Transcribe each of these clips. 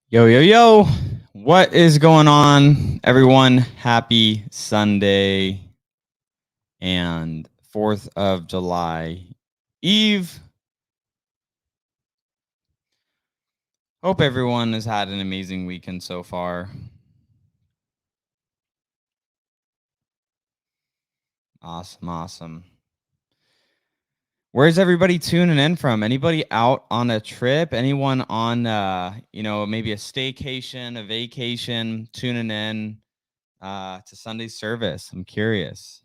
Yo, yo, yo. What is going on, everyone? Happy Sunday and 4th of July Eve. Hope everyone has had an amazing weekend so far. Awesome. Where's everybody tuning in from? Anybody out on a trip? Anyone on, maybe a staycation, a vacation, tuning in to Sunday service? I'm curious.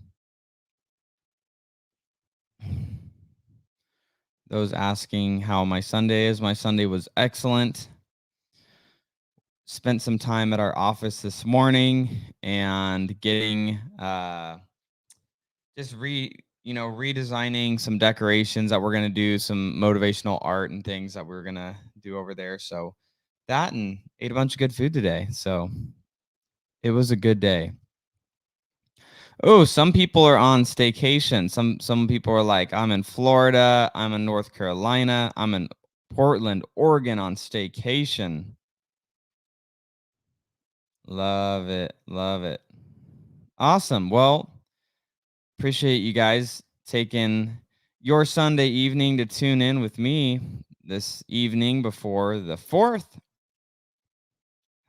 Those asking how my Sunday is. My Sunday was excellent. Spent some time at our office this morning and getting redesigning some decorations that we're going to do, some motivational art and things that we're going to do over there. So that, and ate a bunch of good food today. So it was a good day. Oh, some people are on staycation. Some people are like, I'm in Florida, I'm in North Carolina, I'm in Portland, Oregon on staycation. Love it. Awesome. Well, appreciate you guys taking your Sunday evening to tune in with me this evening before the 4th.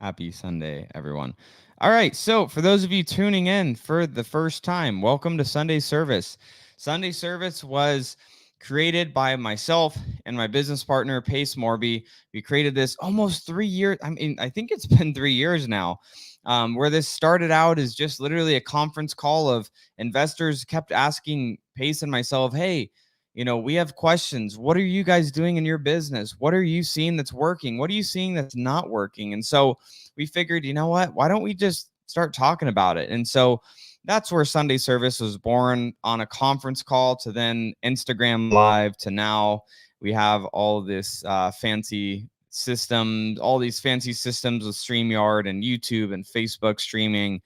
Happy Sunday, everyone. All right. So, for those of you tuning in for the first time, welcome to Sunday service. Sunday service was created by myself and my business partner, Pace Morby. We created this almost 3 years. I think it's been 3 years now. Where this started out is just literally a conference call of investors kept asking Pace and myself, hey, we have questions. What are you guys doing in your business? What are you seeing that's working? What are you seeing that's not working? And so we figured, you know what? Why don't we just start talking about it? And so that's where Sunday service was born, on a conference call to then Instagram Live to now we have all this fancy system, all these fancy systems with StreamYard and YouTube and Facebook streaming.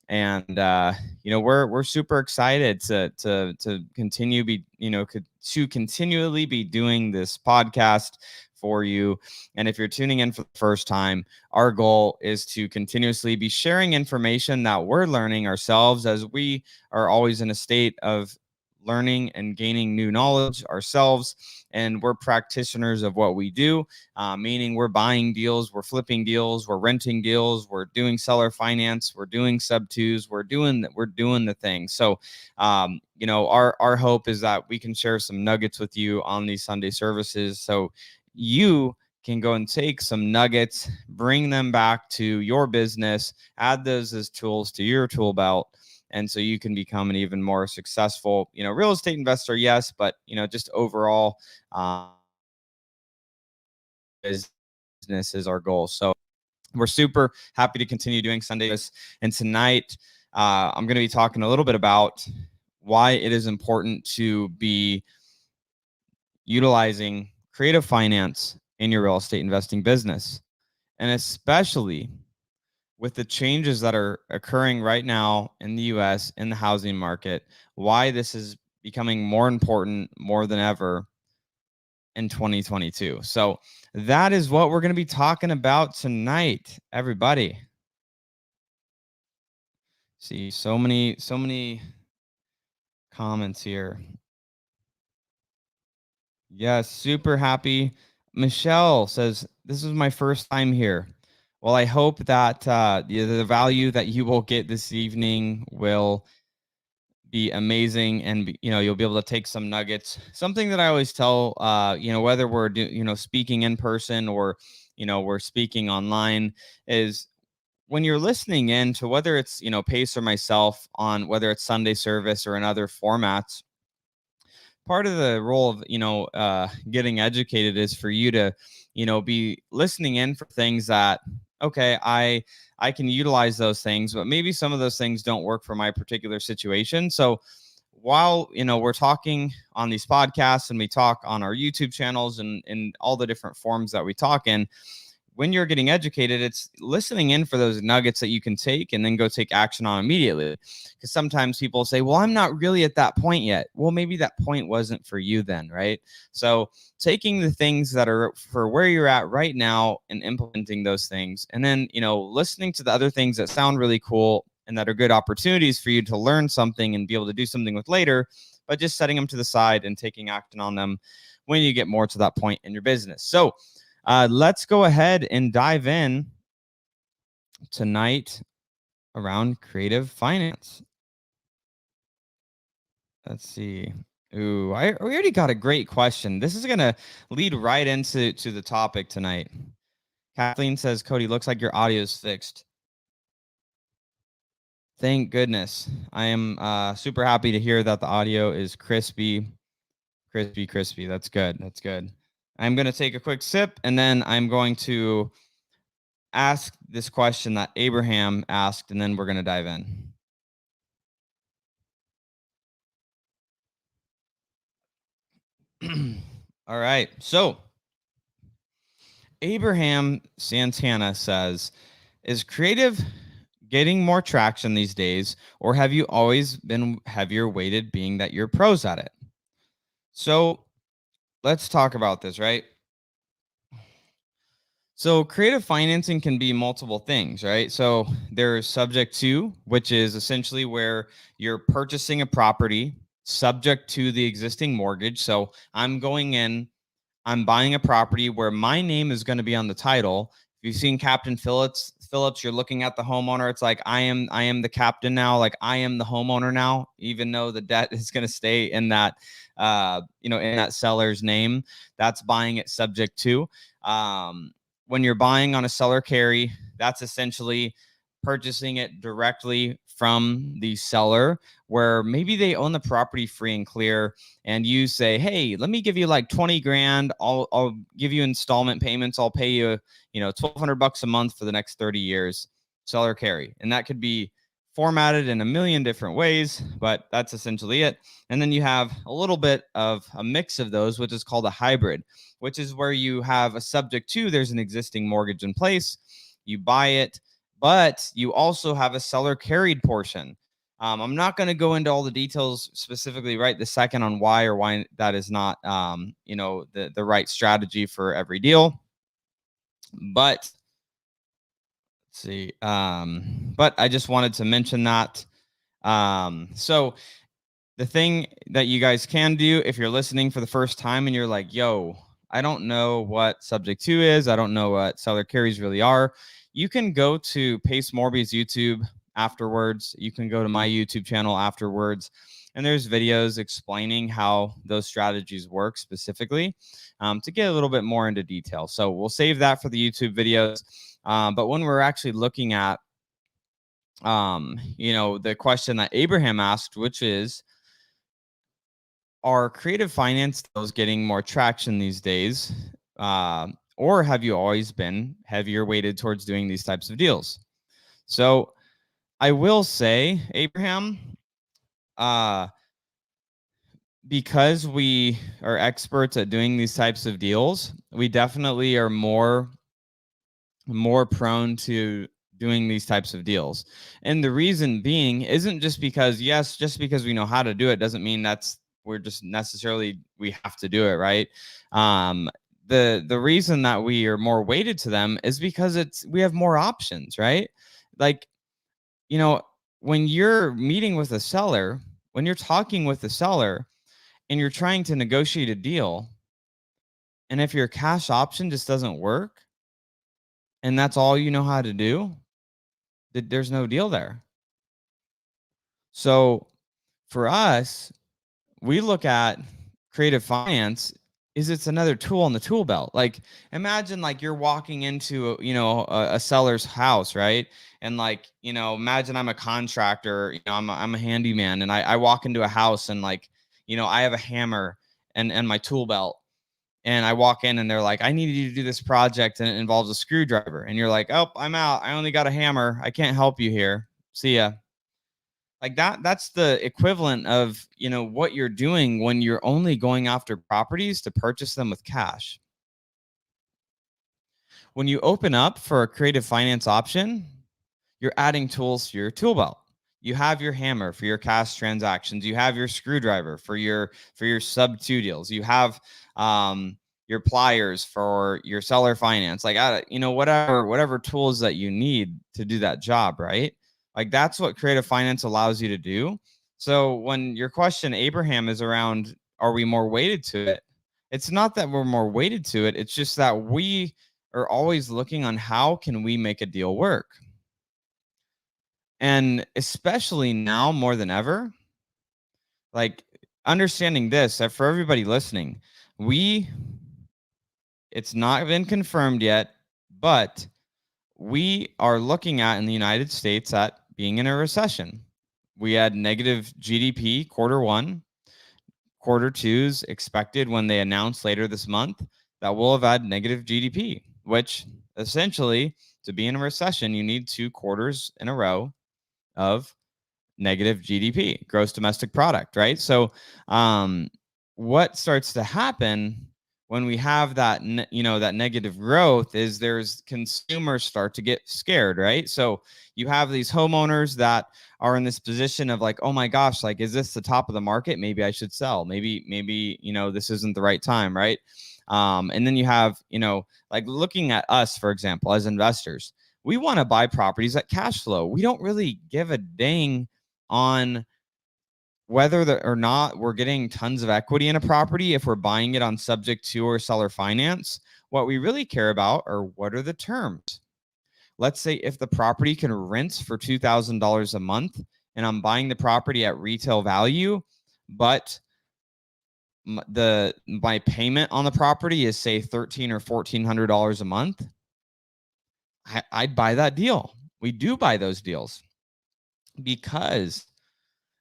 And we're super excited to continually be doing this podcast for you. And if you're tuning in for the first time, our goal is to continuously be sharing information that we're learning ourselves, as we are always in a state of learning and gaining new knowledge ourselves. And we're practitioners of what we do, meaning we're buying deals, we're flipping deals, we're renting deals, we're doing seller finance, we're doing sub twos, we're doing the thing. So our hope is that we can share some nuggets with you on these Sunday services, so you can go and take some nuggets, bring them back to your business, add those as tools to your tool belt, and so you can become an even more successful, real estate investor. Yes, but just overall business is our goal. So we're super happy to continue doing Sundays. And tonight, I'm going to be talking a little bit about why it is important to be utilizing creative finance in your real estate investing business, and especially with the changes that are occurring right now in the US in the housing market, why this is becoming more important more than ever in 2022. So that is what we're going to be talking about tonight, everybody. See, so many comments here. Yes, super happy. Michelle says, this is my first time here. Well, I hope that the value that you will get this evening will be amazing, and you'll be able to take some nuggets. Something that I always tell, whether we're speaking in person or we're speaking online, is when you're listening in to, whether it's Pace or myself, on whether it's Sunday service or in other formats, part of the role of getting educated is for you to be listening in for things that, okay, I can utilize those things, but maybe some of those things don't work for my particular situation. So while we're talking on these podcasts and we talk on our YouTube channels and in all the different forms that we talk in, when you're getting educated, it's listening in for those nuggets that you can take and then go take action on immediately. Because sometimes people say, well, I'm not really at that point yet. Well, maybe that point wasn't for you then, right? So taking the things that are for where you're at right now and implementing those things, and then, listening to the other things that sound really cool and that are good opportunities for you to learn something and be able to do something with later, but just setting them to the side and taking action on them when you get more to that point in your business. So let's go ahead and dive in tonight around creative finance. Let's see. Ooh, we already got a great question. This is going to lead right into the topic tonight. Kathleen says, Cody, looks like your audio is fixed. Thank goodness. I am super happy to hear that the audio is crispy. That's good. That's good. I'm going to take a quick sip, and then I'm going to ask this question that Abraham asked, and then we're going to dive in. All right. So Abraham Santana says, is creative getting more traction these days, or have you always been heavier weighted, being that you're pros at it? So let's talk about this, right? So creative financing can be multiple things, right? So there's subject to, which is essentially where you're purchasing a property subject to the existing mortgage. So I'm going in, I'm buying a property where my name is going to be on the title. If you've seen Captain Phillips, you're looking at the homeowner. It's like I am the captain now. Like I am the homeowner now, even though the debt is going to stay in that in that seller's name. That's buying it subject to. When you're buying on a seller carry, that's essentially purchasing it directly from the seller, where maybe they own the property free and clear, and you say, hey, let me give you like 20 grand. I'll give you installment payments. I'll pay you, $1,200 a month for the next 30 years, seller carry. And that could be formatted in a million different ways, but that's essentially it. And then you have a little bit of a mix of those, which is called a hybrid, which is where you have a subject to, there's an existing mortgage in place, you buy it, but you also have a seller carried portion. I'm not going to go into all the details specifically right this second on why that is not, the right strategy for every deal. But let's see. But I just wanted to mention that. So the thing that you guys can do if you're listening for the first time and you're like, yo, I don't know what subject to is, I don't know what seller carries really are, you can go to Pace Morby's YouTube afterwards. You can go to my YouTube channel afterwards, and there's videos explaining how those strategies work specifically, to get a little bit more into detail. So we'll save that for the YouTube videos. But when we're actually looking at, the question that Abraham asked, which is, are creative finance deals getting more traction these days? Or have you always been heavier weighted towards doing these types of deals? So I will say, Abraham, because we are experts at doing these types of deals, we definitely are more prone to doing these types of deals. And the reason being isn't just because, just because we know how to do it doesn't mean we're just necessarily, we have to do it, right? The reason that we are more weighted to them is because we have more options, right? Like, when you're meeting with a seller, when you're talking with the seller and you're trying to negotiate a deal, and if your cash option just doesn't work and that's all you know how to do, there's no deal there. So for us, we look at creative finance is it's another tool in the tool belt. Like imagine like you're walking into a seller's house, right? And like, imagine I'm a contractor, I'm a handyman, and I walk into a house and like, I have a hammer and my tool belt. And I walk in and they're like, I need you to do this project and it involves a screwdriver. And you're like, oh, I'm out. I only got a hammer. I can't help you here. See ya. Like that's the equivalent of, what you're doing when you're only going after properties to purchase them with cash. when you open up for a creative finance option, you're adding tools to your tool belt. You have your hammer for your cash transactions. You have your screwdriver for your sub 2 deals. You have your pliers for your seller finance. Like, whatever tools that you need to do that job, right? Like, that's what creative finance allows you to do. So when your question, Abraham, is around, are we more weighted to it? It's not that we're more weighted to it. It's just that we are always looking on how can we make a deal work. And especially now more than ever, like, understanding this, that for everybody listening, it's not been confirmed yet, but we are looking at in the United States at being in a recession. We had negative GDP quarter 1, quarter 2's expected when they announce later this month that we'll have had negative GDP, which essentially, to be in a recession, you need 2 quarters in a row of negative GDP, gross domestic product, right? So what starts to happen when we have that, that negative growth is there's consumers start to get scared, right? So you have these homeowners that are in this position of like, oh my gosh, like, is this the top of the market? Maybe I should sell. Maybe, this isn't the right time, right? And then you have, like, looking at us, for example, as investors, we want to buy properties that cash flow. We don't really give a dang on whether or not we're getting tons of equity in a property if we're buying it on subject to or seller finance. What we really care about are, what are the terms? Let's say if the property can rent for $2,000 a month and I'm buying the property at retail value, but my payment on the property is, say, $1,300 or $1,400 a month, I'd buy that deal. We do buy those deals because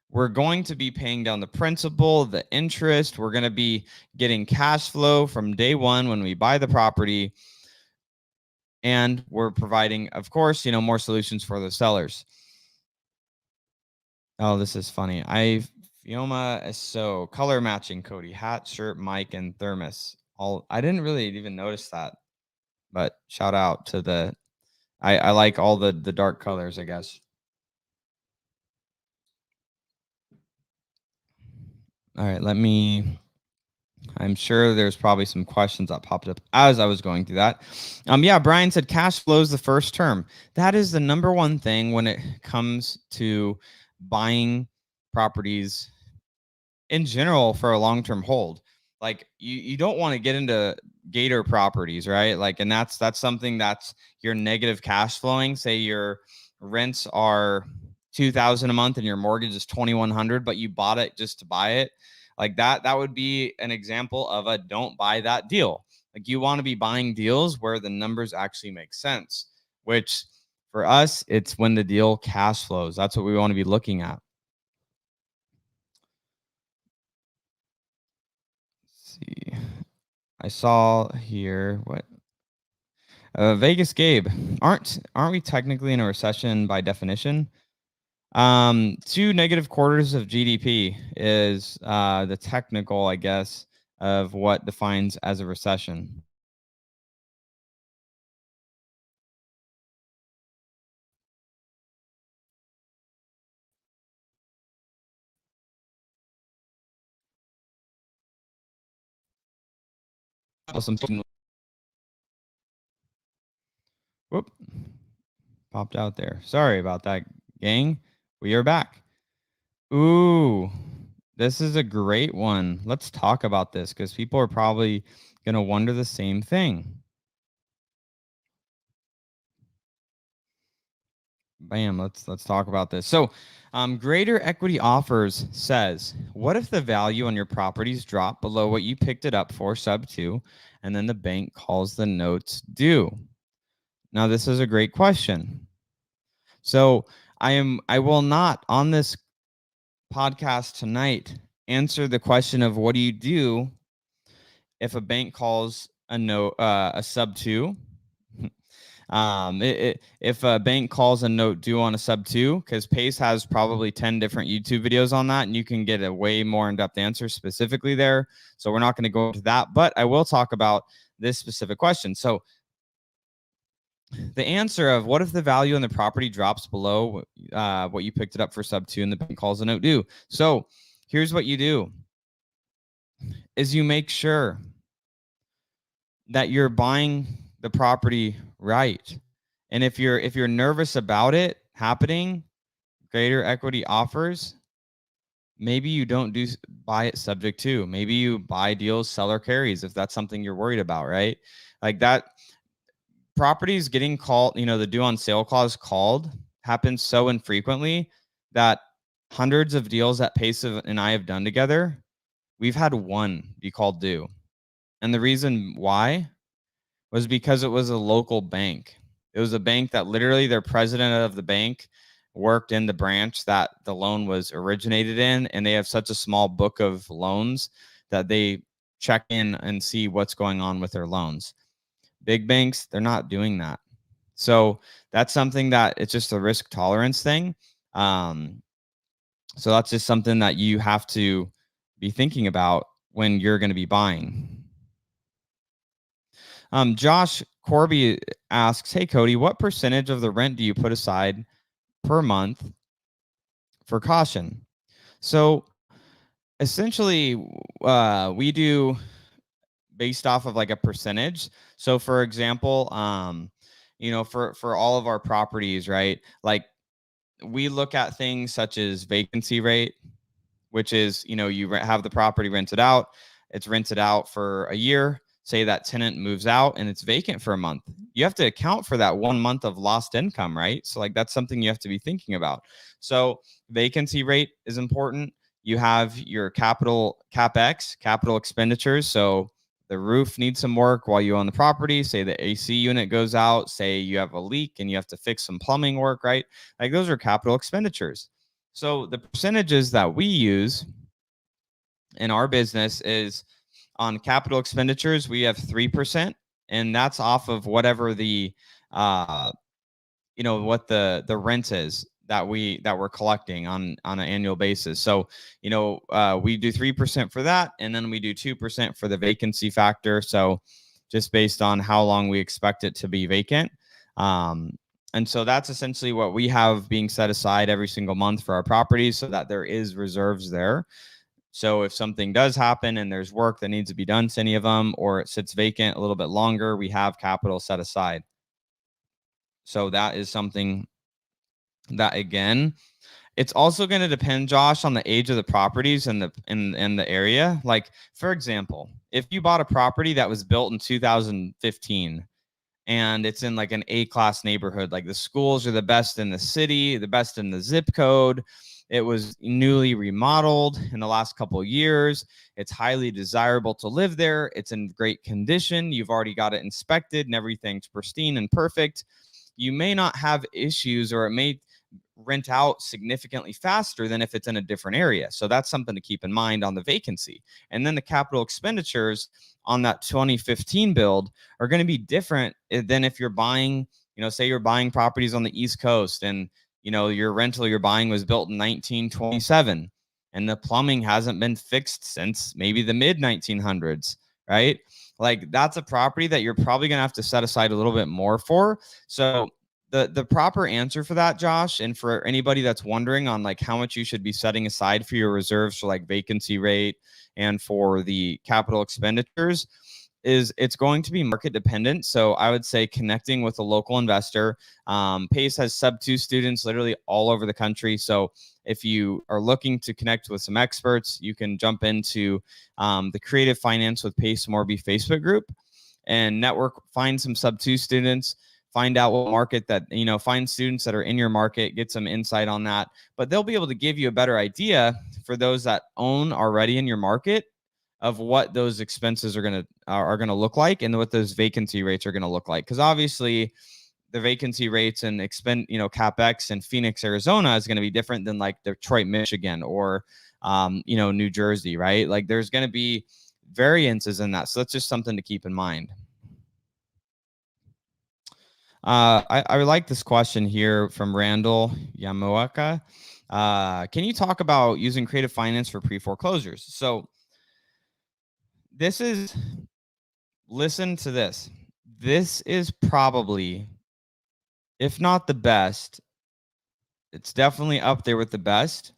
we're going to be paying down the principal, the interest. We're going to be getting cash flow from day one when we buy the property. And we're providing, of course, more solutions for the sellers. Oh, this is funny. Fioma is so color matching, Cody. Hat, shirt, mic, and thermos. I didn't really even notice that. But shout out to I like all the dark colors, I guess. All right, I'm sure there's probably some questions that popped up as I was going through that. Yeah, Brian said cash flow is the first term. That is the number one thing when it comes to buying properties in general for a long-term hold. Like, you don't want to get into gator properties, right? Like, and that's something that's your negative cash flowing. Say your rents are $2,000 a month and your mortgage is $2,100, but you bought it just to buy it. Like, that would be an example of a don't buy that deal. Like, you want to be buying deals where the numbers actually make sense, which for us, it's when the deal cash flows. That's what we want to be looking at. Let's see. I saw here what Vegas Gabe. Aren't we technically in a recession by definition? 2 negative quarters of GDP is the technical, I guess, of what defines as a recession. Whoop, popped out there. Sorry about that, gang. We are back. Ooh, this is a great one. Let's talk about this because people are probably going to wonder the same thing. Bam, let's talk about this. So, Greater Equity Offers says, what if the value on your properties drop below what you picked it up for, sub 2, and then the bank calls the notes due? Now, this is a great question. So, I will not on this podcast tonight answer the question of what do you do if a bank calls a note a sub 2. If a bank calls a note due on a sub 2, because Pace has probably 10 different YouTube videos on that, and you can get a way more in-depth answer specifically there. So we're not going to go into that, but I will talk about this specific question. So The answer of what if the value in the property drops below what you picked it up for sub 2 and the bank calls a note due? So here's what you do is you make sure that you're buying the property right. And if you're nervous about it happening, greater equity offers, maybe you don't buy it subject to. Maybe you buy deals seller carries if that's something you're worried about, right? Like that properties getting called, the due on sale clause called happens so infrequently that hundreds of deals that Pace and I have done together, we've had one be called due. And the reason why was because it was a local bank. It was a bank that literally their president of the bank worked in the branch that the loan was originated in, and they have such a small book of loans that they check in and see what's going on with their loans. Big banks, they're not doing that. So that's something that it's just a risk tolerance thing. So that's just something that you have to be thinking about when you're going to be buying. Josh Corby asks, hey, Cody, what percentage of the rent do you put aside per month for caution? So essentially, we do based off of like a percentage. So for example, for all of our properties, right? Like we look at things such as vacancy rate, which is, you have the property rented out. It's rented out for a year. Say that tenant moves out and it's vacant for a month. You have to account for that 1 month of lost income, right? So like that's something you have to be thinking about. So vacancy rate is important. You have your CapEx, capital expenditures. So the roof needs some work while you own the property. Say the AC unit goes out. Say you have a leak and you have to fix some plumbing work, right? Like those are capital expenditures. So the percentages that we use in our business is on capital expenditures, we have 3%, and that's off of whatever the what the rent is that we're collecting on an annual basis. So, we do 3% for that, and then we do 2% for the vacancy factor. So just based on how long we expect it to be vacant. And so that's essentially what we have being set aside every single month for our properties so that there is reserves there. So if something does happen and there's work that needs to be done to any of them, or it sits vacant a little bit longer, we have capital set aside. So that is something that, again, it's also going to depend, Josh, on the age of the properties and the area. Like, for example, if you bought a property that was built in 2015 and it's in like an A-class neighborhood, like the schools are the best in the city, the best in the zip code. It was newly remodeled in the last couple of years. It's highly desirable to live there. It's in great condition. You've already got it inspected and everything's pristine and perfect. You may not have issues, or it may rent out significantly faster than if it's in a different area. So that's something to keep in mind on the vacancy. And then the capital expenditures on that 2015 build are going to be different than if you're buying, say you're buying properties on the East Coast and, your rental you're buying was built in 1927 and the plumbing hasn't been fixed since maybe the mid 1900s, right? Like that's a property that you're probably going to have to set aside a little bit more for. So the proper answer for that, Josh, and for anybody that's wondering on like how much you should be setting aside for your reserves for like vacancy rate and for the capital expenditures, is it's going to be market dependent. So I would say connecting with a local investor. Pace has sub 2 students literally all over the country. So if you are looking to connect with some experts, you can jump into the Creative Finance with Pace Morby Facebook group and network, find some sub 2 students, find out what market that, find students that are in your market, get some insight on that. But they'll be able to give you a better idea for those that own already in your market of what those expenses are going to look like and what those vacancy rates are going to look like. Because obviously the vacancy rates and CapEx in Phoenix, Arizona is going to be different than like Detroit, Michigan, or New Jersey, right? Like there's going to be variances in that. So that's just something to keep in mind. I like this question here from Randall Yamuaka. Can you talk about using creative finance for pre-foreclosures? So listen to this. This is probably if not the best, it's definitely up there with the best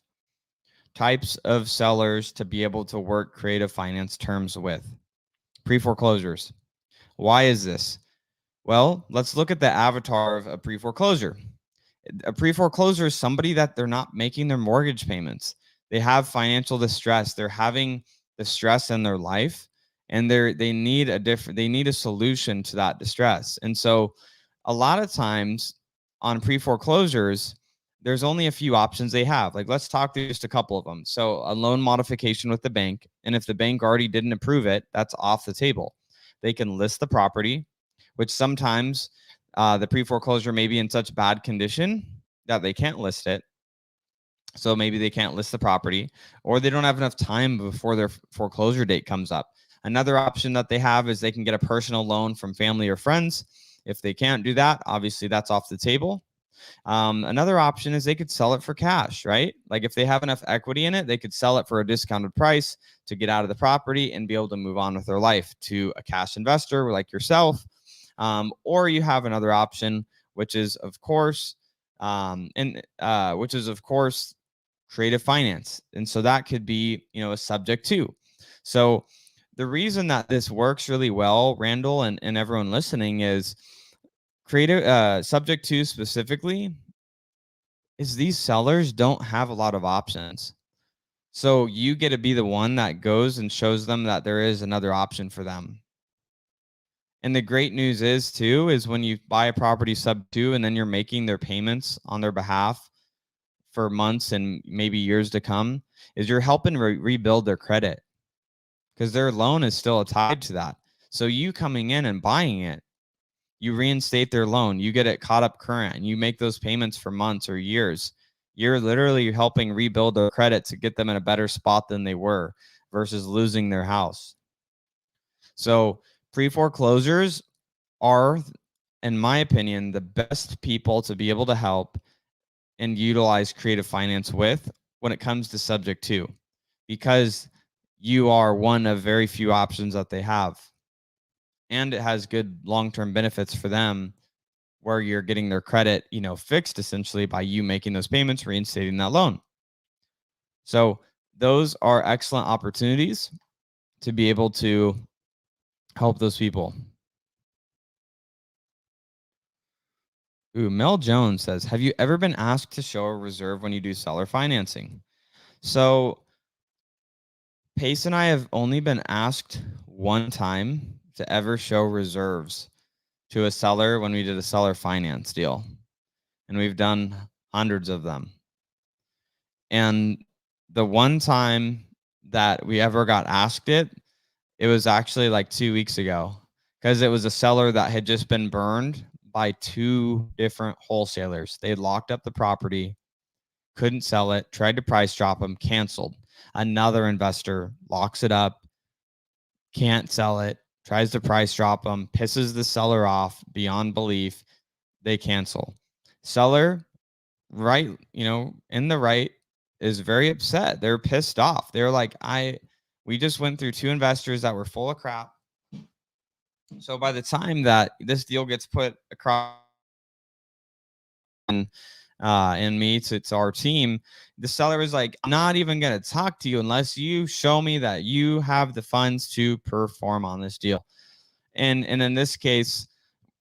types of sellers to be able to work creative finance terms with. Pre-foreclosures. Why is this? Well, let's look at the avatar of a pre-foreclosure. A pre-foreclosure is somebody that they're not making their mortgage payments. They have financial distress. They're having the stress in their life, and they need a solution to that distress. And so a lot of times on pre-foreclosures, there's only a few options they have. Like, let's talk through just a couple of them. So a loan modification with the bank, and if the bank already didn't approve it, that's off the table. They can list the property, which sometimes the pre-foreclosure may be in such bad condition that they can't list it. So maybe they can't list the property, or they don't have enough time before their foreclosure date comes up. Another option that they have is they can get a personal loan from family or friends. If they can't do that, obviously that's off the table. Another option is they could sell it for cash, right? Like if they have enough equity in it, they could sell it for a discounted price to get out of the property and be able to move on with their life to a cash investor like yourself. Or you have another option, which is of course, which is of course creative finance. And so that could be, a subject to. So the reason that this works really well, Randall, and everyone listening, is creative subject to specifically is these sellers don't have a lot of options. So you get to be the one that goes and shows them that there is another option for them. And the great news is too, is when you buy a property sub to, and then you're making their payments on their behalf for months and maybe years to come, is you're helping rebuild their credit because their loan is still tied to that. So you coming in and buying it, you reinstate their loan, you get it caught up current, and you make those payments for months or years. You're literally helping rebuild their credit to get them in a better spot than they were versus losing their house. So pre-foreclosures are, in my opinion, the best people to be able to help and utilize creative finance with when it comes to subject to, because you are one of very few options that they have. And it has good long-term benefits for them where you're getting their credit, fixed essentially by you making those payments, reinstating that loan. So those are excellent opportunities to be able to help those people. Ooh, Mel Jones says, have you ever been asked to show a reserve when you do seller financing? So Pace and I have only been asked one time to ever show reserves to a seller when we did a seller finance deal. And we've done hundreds of them. And the one time that we ever got asked it, it was actually like 2 weeks ago because it was a seller that had just been burned by two different wholesalers. They had locked up the property, couldn't sell it, tried to price drop them, canceled. Another investor locks it up, can't sell it, tries to price drop them, pisses the seller off beyond belief. They cancel. Seller, right, in the right, is very upset. They're pissed off. They're like, we just went through two investors that were full of crap. So by the time that this deal gets put across and me to our team, the seller is like, I'm not even going to talk to you unless you show me that you have the funds to perform on this deal. And in this case,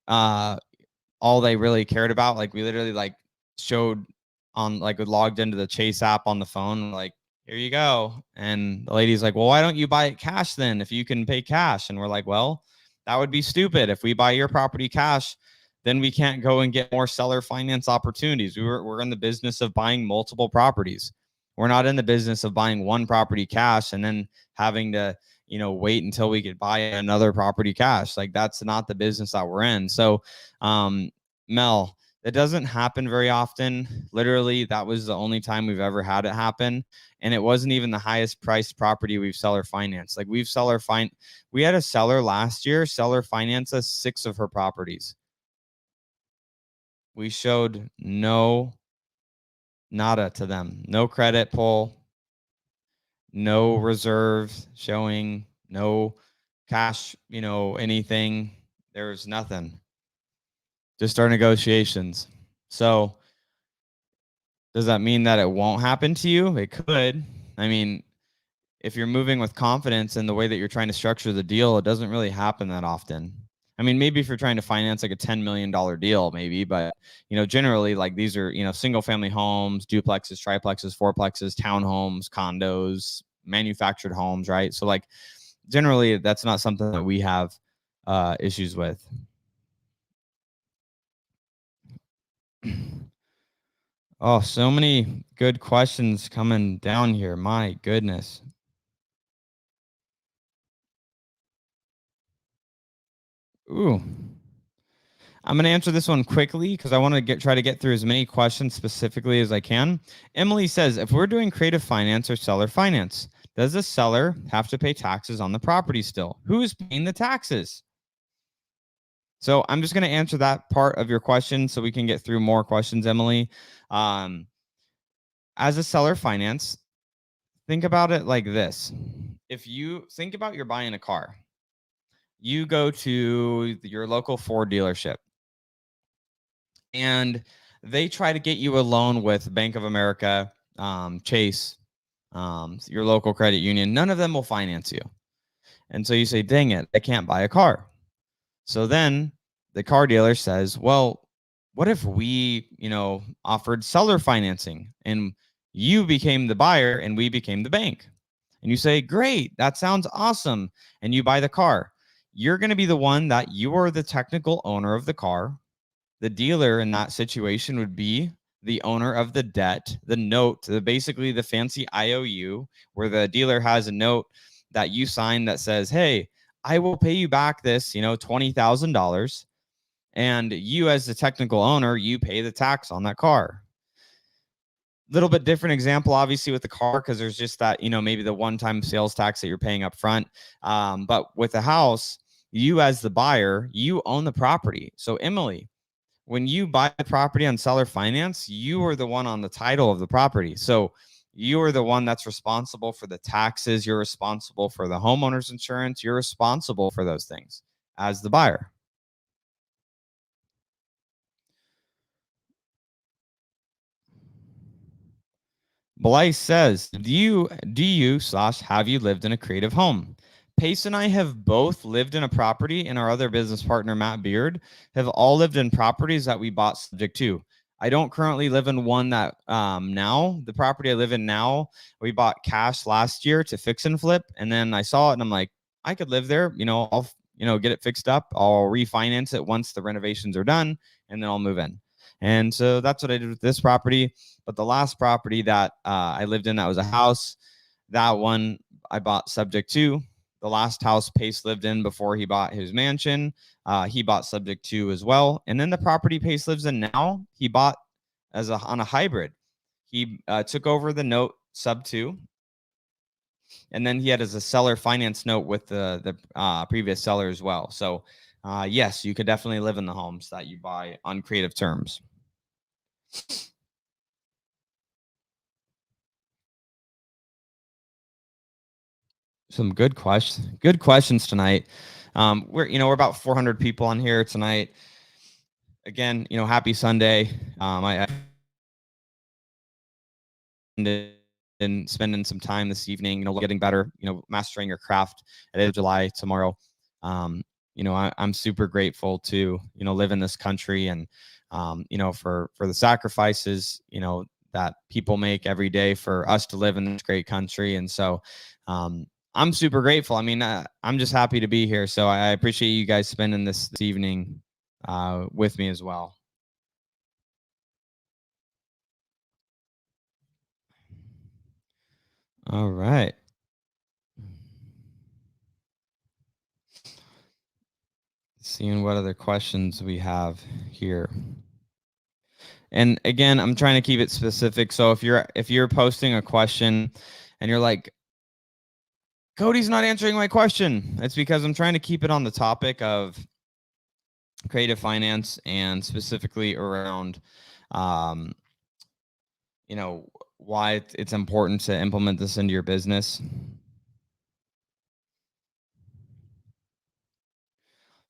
all they really cared about, like we literally like showed on, like we logged into the Chase app on the phone, like, here you go. And the lady's like, well, why don't you buy it cash then if you can pay cash? And we're like, well, that would be stupid. If we buy your property cash, then we can't go and get more seller finance opportunities. We're in the business of buying multiple properties. We're not in the business of buying one property cash and then having to, wait until we could buy another property cash. Like that's not the business that we're in. So, Mel, it doesn't happen very often. Literally, that was the only time we've ever had it happen. And it wasn't even the highest priced property we've seller financed. Like we had a seller last year, seller finance us 6 of her properties. We showed nada to them. No credit pull, no reserves showing, no cash, anything. There was nothing. to start negotiations. So does that mean that it won't happen to you? It could. I mean, if you're moving with confidence in the way that you're trying to structure the deal, it doesn't really happen that often. I mean, maybe if you're trying to finance like a $10 million deal, maybe, but generally like these are, single family homes, duplexes, triplexes, fourplexes, townhomes, condos, manufactured homes, right? So like generally that's not something that we have issues with. Oh, so many good questions coming down here. My goodness. Ooh. I'm going to answer this one quickly because I want to try to get through as many questions specifically as I can. Emily says, if we're doing creative finance or seller finance, does the seller have to pay taxes on the property still? Who is paying the taxes? So I'm just going to answer that part of your question so we can get through more questions, Emily. As a seller finance, think about it like this. If you think about you're buying a car, you go to your local Ford dealership and they try to get you a loan with Bank of America, Chase, your local credit union. None of them will finance you. And so you say, dang it, I can't buy a car. So then the car dealer says, well, what if we, offered seller financing and you became the buyer and we became the bank? And you say, great, that sounds awesome. And you buy the car. You're going to be the one that you are the technical owner of the car. The dealer in that situation would be the owner of the debt, the note, basically the fancy IOU, where the dealer has a note that you sign that says, hey, I will pay you back this, $20,000. And you, as the technical owner, you pay the tax on that car. Little bit different example, obviously, with the car, because there's just that, maybe the one-time sales tax that you're paying up front. But with the house, you as the buyer, you own the property. So Emily, when you buy the property on seller finance, you are the one on the title of the property. So you are the one that's responsible for the taxes. You're responsible for the homeowner's insurance. You're responsible for those things as the buyer. Blythe says, do you / have you lived in a creative home? Pace and I have both lived in a property, and our other business partner, Matt Beard, have all lived in properties that we bought subject to. I don't currently live in one that now. The property I live in now, we bought cash last year to fix and flip. And then I saw it and I'm like, I could live there. I'll, get it fixed up. I'll refinance it once the renovations are done and then I'll move in. And so that's what I did with this property. But the last property that I lived in, that was a house. That one I bought subject to. The last house Pace lived in before he bought his mansion, he bought subject to as well. And then the property Pace lives in now, he bought on a hybrid. He took over the note sub 2, and then he had as a seller finance note with the previous seller as well. So yes, you could definitely live in the homes that you buy on creative terms. Some good questions tonight. We're about 400 people on here tonight. Again, happy Sunday. I and spending some time this evening, getting better, mastering your craft at the end of July tomorrow. I'm super grateful to, live in this country and, for the sacrifices, that people make every day for us to live in this great country. And so, I'm super grateful. I mean, I'm just happy to be here. So I appreciate you guys spending this evening with me as well. All right. Seeing what other questions we have here. And again, I'm trying to keep it specific. So if you're posting a question and you're like, Cody's not answering my question, it's because I'm trying to keep it on the topic of creative finance and specifically around, um, why it's important to implement this into your business.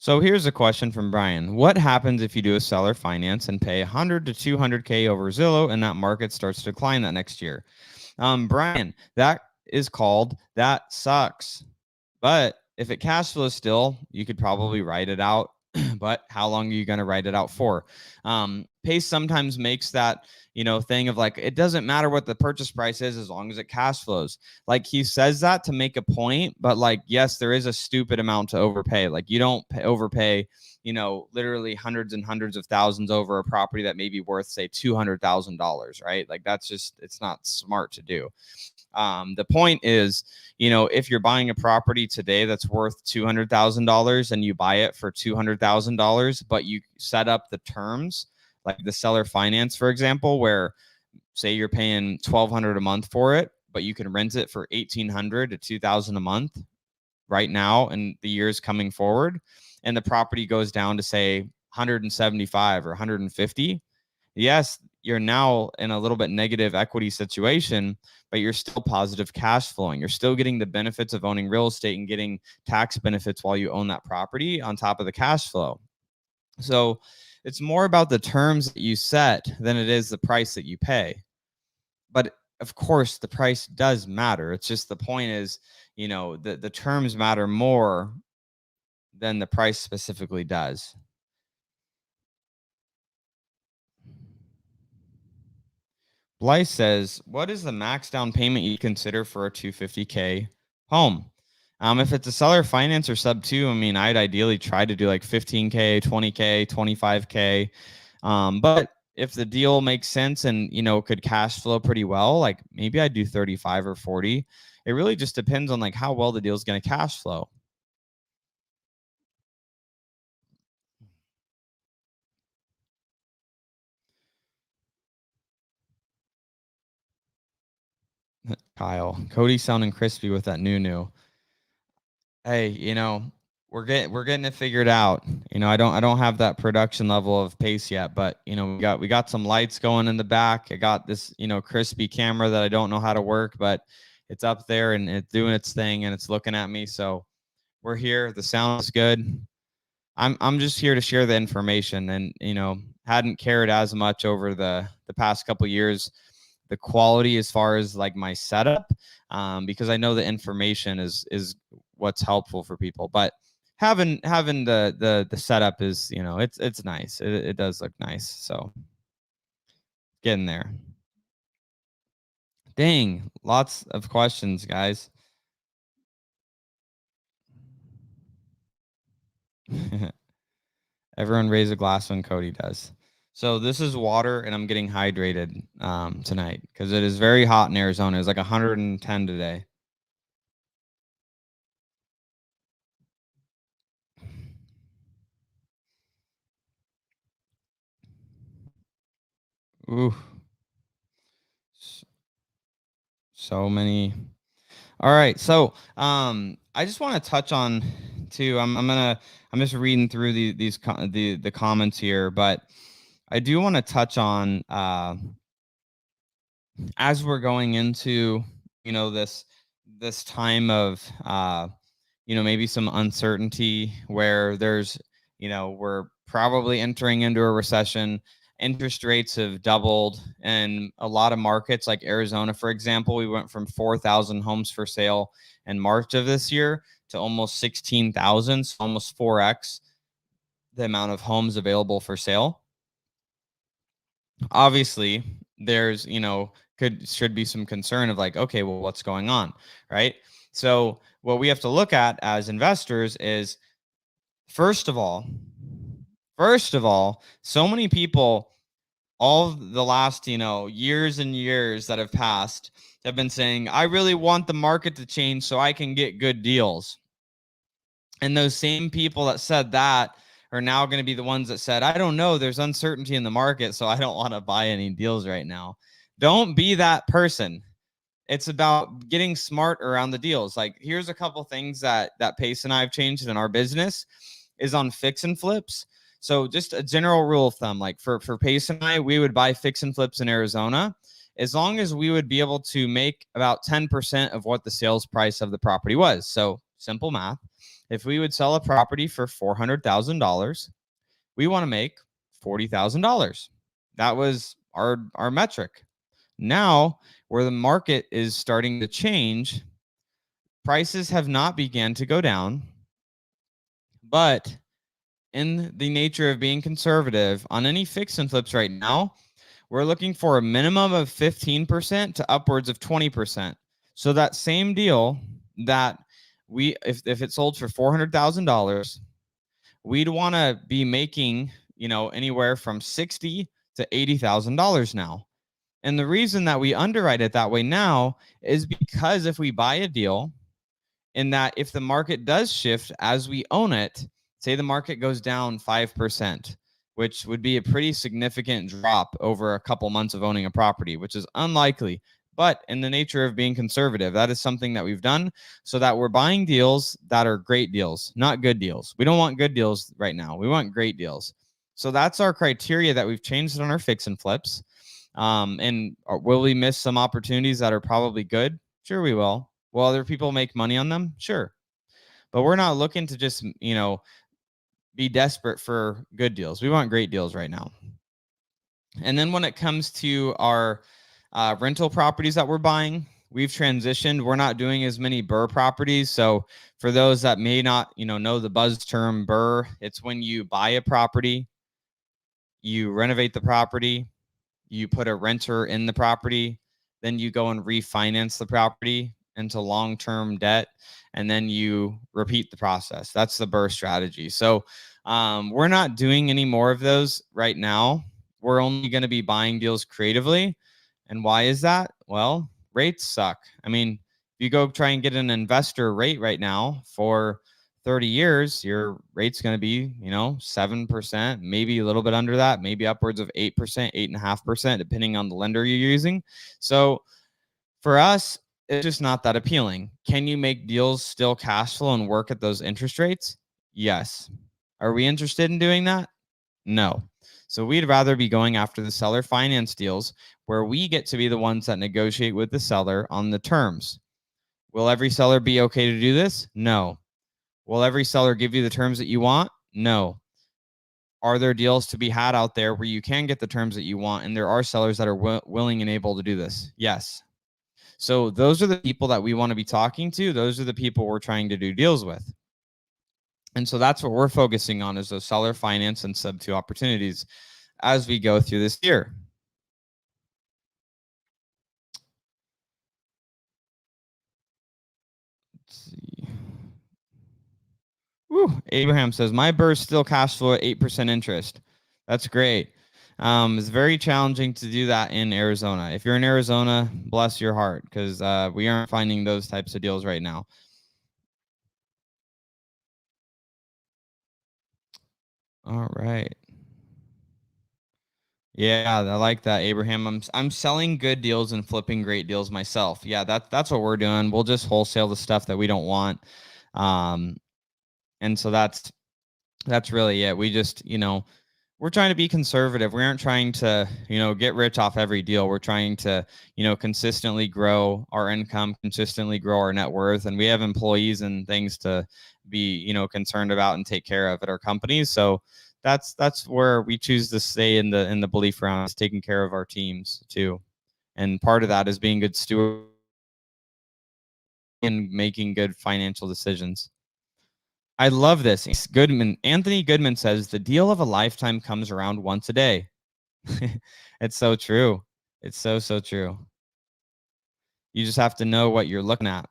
So here's a question from Brian. What happens if you do a seller finance and pay 100 to 200K over Zillow and that market starts to decline that next year? Brian, that is called that sucks. But if it cash flows still, you could probably write it out. But how long are you going to write it out for? Pace sometimes makes that, thing of like, it doesn't matter what the purchase price is as long as it cash flows. Like he says that to make a point, but like, yes, there is a stupid amount to overpay. Like you don't overpay, literally hundreds and hundreds of thousands over a property that may be worth, say, $200,000, right? Like that's just, it's not smart to do. The point is, if you're buying a property today that's worth $200,000 and you buy it for $200,000, but you set up the terms like the seller finance, for example, where say you're paying $1,200 a month for it, but you can rent it for $1,800 to $2,000 a month right now and the years coming forward, and the property goes down to say 175 or 150. Yes, you're now in a little bit negative equity situation, but you're still positive cash flowing. You're still getting the benefits of owning real estate and getting tax benefits while you own that property on top of the cash flow. So it's more about the terms that you set than it is the price that you pay. But of course, the price does matter. It's just the point is, the terms matter more than the price specifically does. Blythe says, what is the max down payment you consider for a 250K home? If it's a seller finance or sub 2, I mean, I'd ideally try to do like 15K, 20K, 25K. But if the deal makes sense and, could cash flow pretty well, like maybe I'd do 35 or 40. It really just depends on like how well the deal is going to cash flow. Kyle, Cody sounding crispy with that new. Hey, we're getting it figured out. I don't have that production level of pace yet, but we got some lights going in the back. I got this, crispy camera that I don't know how to work, but it's up there and it's doing its thing and it's looking at me. So we're here. The sound is good. I'm just here to share the information, and hadn't cared as much over the past couple years the quality as far as like my setup, because I know the information is what's helpful for people. But having the setup is, it's nice. It does look nice. So getting there. Dang, lots of questions, guys. Everyone raise a glass when Cody does. So this is water, and I'm getting hydrated tonight because it is very hot in Arizona. It's like 110 today. Ooh, so many. All right, so I just want to touch on too. I'm just reading through the comments here, but I do want to touch on as we're going into this time of maybe some uncertainty where there's we're probably entering into a recession. Interest rates have doubled in a lot of markets like Arizona, for example. We went from 4,000 homes for sale in March of this year to almost 16,000, so almost 4x the amount of homes available for sale. Obviously, there's should be some concern of like, okay, well, what's going on, right? So what we have to look at as investors is, first of all, so many people all the last, years and years that have passed have been saying, I really want the market to change so I can get good deals. And those same people that said that are now going to be the ones that said, I don't know, there's uncertainty in the market, so I don't want to buy any deals right now. Don't be that person. It's about getting smart around the deals. Like, here's a couple things that Pace and I have changed in our business is on fix and flips. So just a general rule of thumb, like for Pace and I, we would buy fix and flips in Arizona as long as we would be able to make about 10% of what the sales price of the property was. So simple math. If we would sell a property for $400,000, we want to make $40,000. That was our metric. Now, where the market is starting to change, prices have not began to go down, but in the nature of being conservative on any fix and flips right now, we're looking for a minimum of 15% to upwards of 20%. So that same deal that if it sold for $400,000, we'd want to be making, anywhere from $60,000 to $80,000 now. And the reason that we underwrite it that way now is because if we buy a deal, in that if the market does shift as we own it, say the market goes down 5%, which would be a pretty significant drop over a couple months of owning a property, which is unlikely. But in the nature of being conservative, that is something that we've done so that we're buying deals that are great deals, not good deals. We don't want good deals right now. We want great deals. So that's our criteria that we've changed on our fix and flips. And will we miss some opportunities that are probably good? Sure, we will. Will other people make money on them? Sure. But we're not looking to just, be desperate for good deals. We want great deals right now. And then when it comes to our rental properties that we're buying, we've transitioned. We're not doing as many BRRRR properties. So for those that may not, know the buzz term BRRRR, it's when you buy a property, you renovate the property, you put a renter in the property, then you go and refinance the property into long-term debt, and then you repeat the process. That's the BRRRR strategy. So we're not doing any more of those right now. We're only going to be buying deals creatively. And why is that? Well, rates suck. I mean, if you go try and get an investor rate right now for 30 years, your rate's going to be, 7%, maybe a little bit under that, maybe upwards of 8%, 8.5%, depending on the lender you're using. So for us, it's just not that appealing. Can you make deals still cash flow and work at those interest rates? Yes. Are we interested in doing that? No. So we'd rather be going after the seller finance deals where we get to be the ones that negotiate with the seller on the terms. Will every seller be okay to do this? No. Will every seller give you the terms that you want? No. Are there deals to be had out there where you can get the terms that you want, and there are sellers that are willing and able to do this? Yes. So those are the people that we want to be talking to. Those are the people we're trying to do deals with. And so that's what we're focusing on, is those seller finance and sub 2 opportunities as we go through this year. Let's see. Woo, Abraham says, my BRRRR still cash flow at 8% interest. That's great. It's very challenging to do that in Arizona. If you're in Arizona, bless your heart, because we aren't finding those types of deals right now. All right. Yeah, I like that, Abraham. I'm selling good deals and flipping great deals myself. Yeah, that's what we're doing. We'll just wholesale the stuff that we don't want. And so that's really it. We just, we're trying to be conservative. We aren't trying to, get rich off every deal. We're trying to, consistently grow our income, consistently grow our net worth. And we have employees and things to be, concerned about and take care of at our companies. So that's where we choose to stay in the belief around is taking care of our teams too. And part of that is being good steward and making good financial decisions. I love this. Anthony Goodman says the deal of a lifetime comes around once a day. It's so true. It's so true. You just have to know what you're looking at.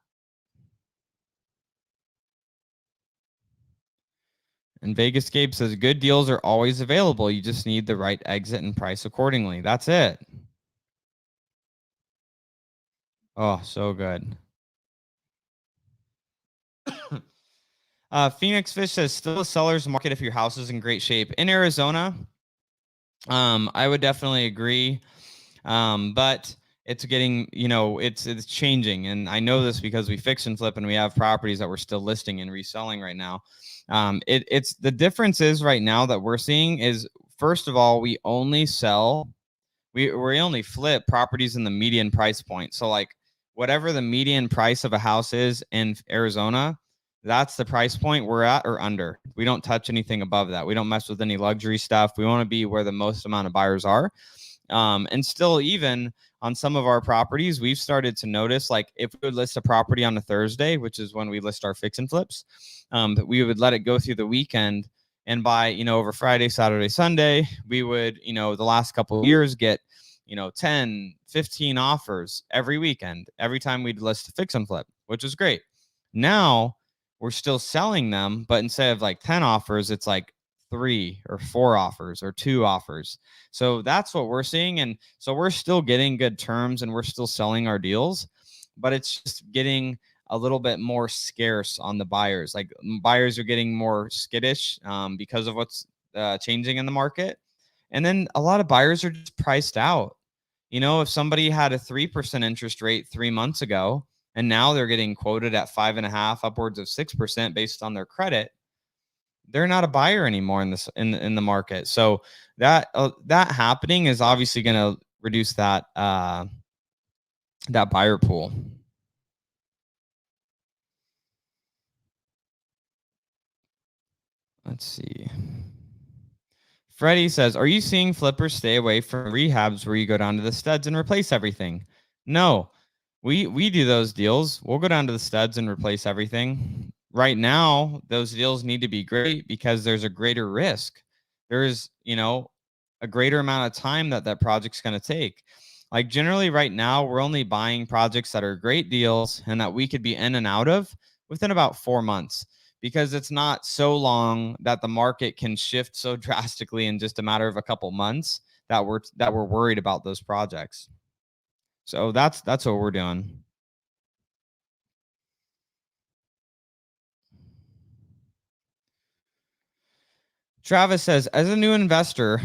And Vegas Gabe says good deals are always available. You just need the right exit and price accordingly. That's it. Oh, so good. Phoenix Fish says still a seller's market if your house is in great shape. In Arizona, I would definitely agree. But it's getting, it's changing. And I know this because we fix and flip and we have properties that we're still listing and reselling right now. It's the difference is right now that we're seeing is, first of all, we only flip properties in the median price point. So like whatever the median price of a house is in Arizona, that's the price point we're at or under. We don't touch anything above that. We don't mess with any luxury stuff. We want to be where the most amount of buyers are. And still, even on some of our properties, we've started to notice, like if we would list a property on a Thursday, which is when we list our fix and flips, but we would let it go through the weekend. And by, over Friday, Saturday, Sunday, we would, the last couple of years get, 10, 15 offers every weekend, every time we'd list a fix and flip, which is great. Now we're still selling them, but instead of like 10 offers, it's like 3 or 4 offers or 2 offers. So that's what we're seeing. And so we're still getting good terms and we're still selling our deals, but it's just getting a little bit more scarce on the buyers. Like buyers are getting more skittish because of what's changing in the market. And then a lot of buyers are just priced out. If somebody had a 3% interest rate 3 months ago, and now they're getting quoted at 5.5, upwards of 6% based on their credit, they're not a buyer anymore in this in the market. So that happening is obviously going to reduce that that buyer pool. Let's see. Freddie says, "Are you seeing flippers stay away from rehabs where you go down to the studs and replace everything?" No, we do those deals. We'll go down to the studs and replace everything. Right now, those deals need to be great because there's a greater risk. There's, a greater amount of time that project's going to take. Like generally right now, we're only buying projects that are great deals and that we could be in and out of within about 4 months, because it's not so long that the market can shift so drastically in just a matter of a couple months that we're worried about those projects. So that's what we're doing. Travis says, as a new investor,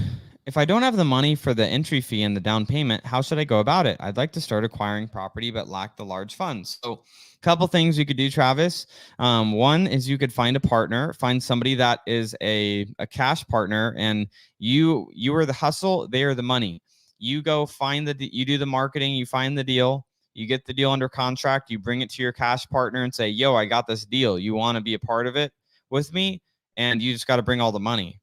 if I don't have the money for the entry fee and the down payment, how should I go about it? I'd like to start acquiring property but lack the large funds. So, a couple things you could do, Travis. One is you could find a partner, find somebody that is a cash partner, and you are the hustle, they are the money. You go find you do the marketing, you find the deal, you get the deal under contract, you bring it to your cash partner and say, "Yo, I got this deal. You want to be a part of it with me?" And you just got to bring all the money.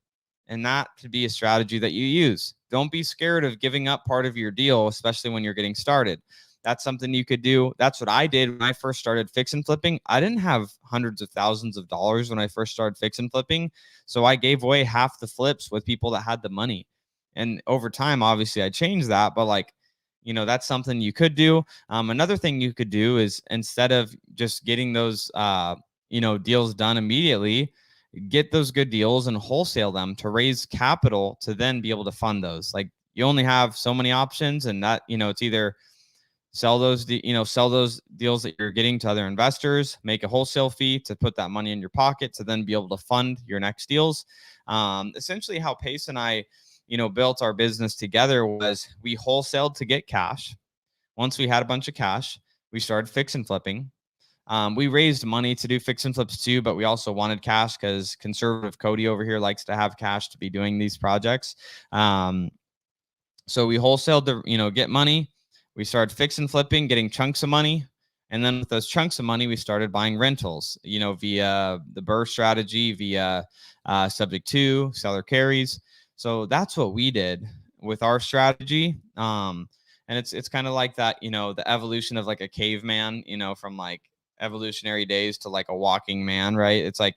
And that could be a strategy that you use. Don't be scared of giving up part of your deal, especially when you're getting started. That's something you could do. That's what I did when I first started fix and flipping. I didn't have hundreds of thousands of dollars when I first started fix and flipping. So I gave away half the flips with people that had the money. And over time, obviously, I changed that. But like, that's something you could do. Another thing you could do is, instead of just getting those, deals done immediately, get those good deals and wholesale them to raise capital to then be able to fund those. Like, you only have so many options, and that, it's either sell those deals that you're getting to other investors, make a wholesale fee to put that money in your pocket to then be able to fund your next deals. Essentially how Pace and I, built our business together was we wholesaled to get cash. Once we had a bunch of cash, we started fix and flipping. We raised money to do fix and flips too, but we also wanted cash because conservative Cody over here likes to have cash to be doing these projects. So we wholesaled to, get money. We started fix and flipping, getting chunks of money. And then with those chunks of money, we started buying rentals, via the BRRRR strategy, via subject to seller carries. So that's what we did with our strategy. And it's kind of like that, the evolution of like a caveman, from like evolutionary days to like a walking man, right? It's like,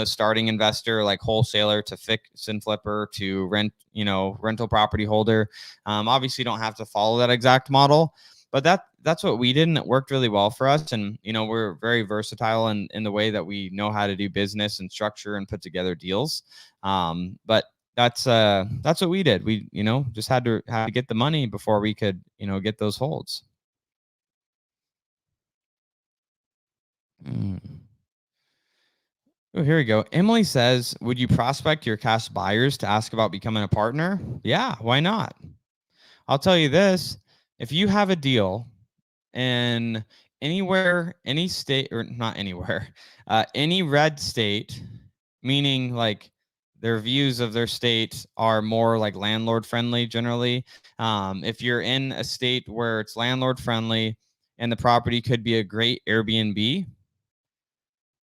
starting investor, like wholesaler to fix and flipper to rental property holder. Obviously, you don't have to follow that exact model, but that's what we did, and it worked really well for us. And we're very versatile in the way that we know how to do business and structure and put together deals. But that's what we did. We just had to get the money before we could get those holds. Oh, here we go. Emily says, would you prospect your cash buyers to ask about becoming a partner? Yeah, why not? I'll tell you this. If you have a deal in anywhere, any state, or not anywhere, any red state, meaning like their views of their state are more like landlord friendly generally. If you're in a state where it's landlord friendly and the property could be a great Airbnb,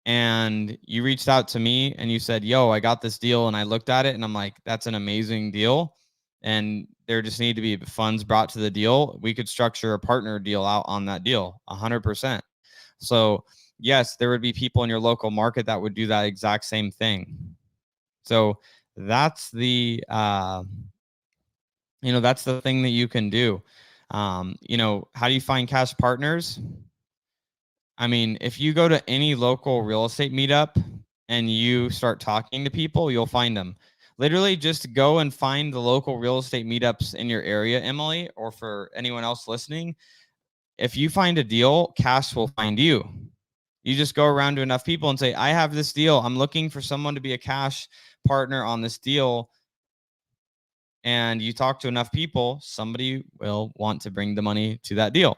and you reached out to me and you said, yo, I got this deal, and I looked at it and I'm like, that's an amazing deal, and there just need to be funds brought to the deal, we could structure a partner deal out on that deal 100%. So yes, there would be people in your local market that would do that exact same thing. So that's the that's the thing that you can do. How do you find cash partners? I mean, if you go to any local real estate meetup and you start talking to people, you'll find them. Literally, just go and find the local real estate meetups in your area, Emily, or for anyone else listening. If you find a deal, cash will find you. You just go around to enough people and say, I have this deal. I'm looking for someone to be a cash partner on this deal. And you talk to enough people, somebody will want to bring the money to that deal.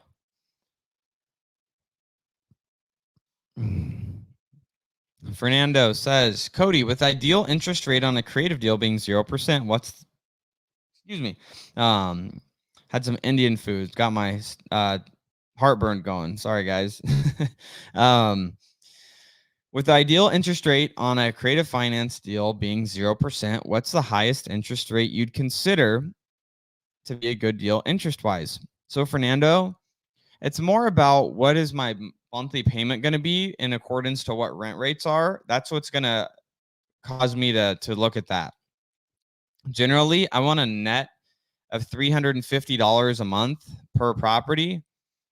Fernando says, Cody, with ideal interest rate on a creative deal being 0%, excuse me, had some Indian food, got my heartburn going. Sorry, guys. With the ideal interest rate on a creative finance deal being 0%, what's the highest interest rate you'd consider to be a good deal interest-wise? So, Fernando, it's more about what is my monthly payment going to be in accordance to what rent rates are. That's what's going to cause me to look at that. Generally, I want a net of $350 a month per property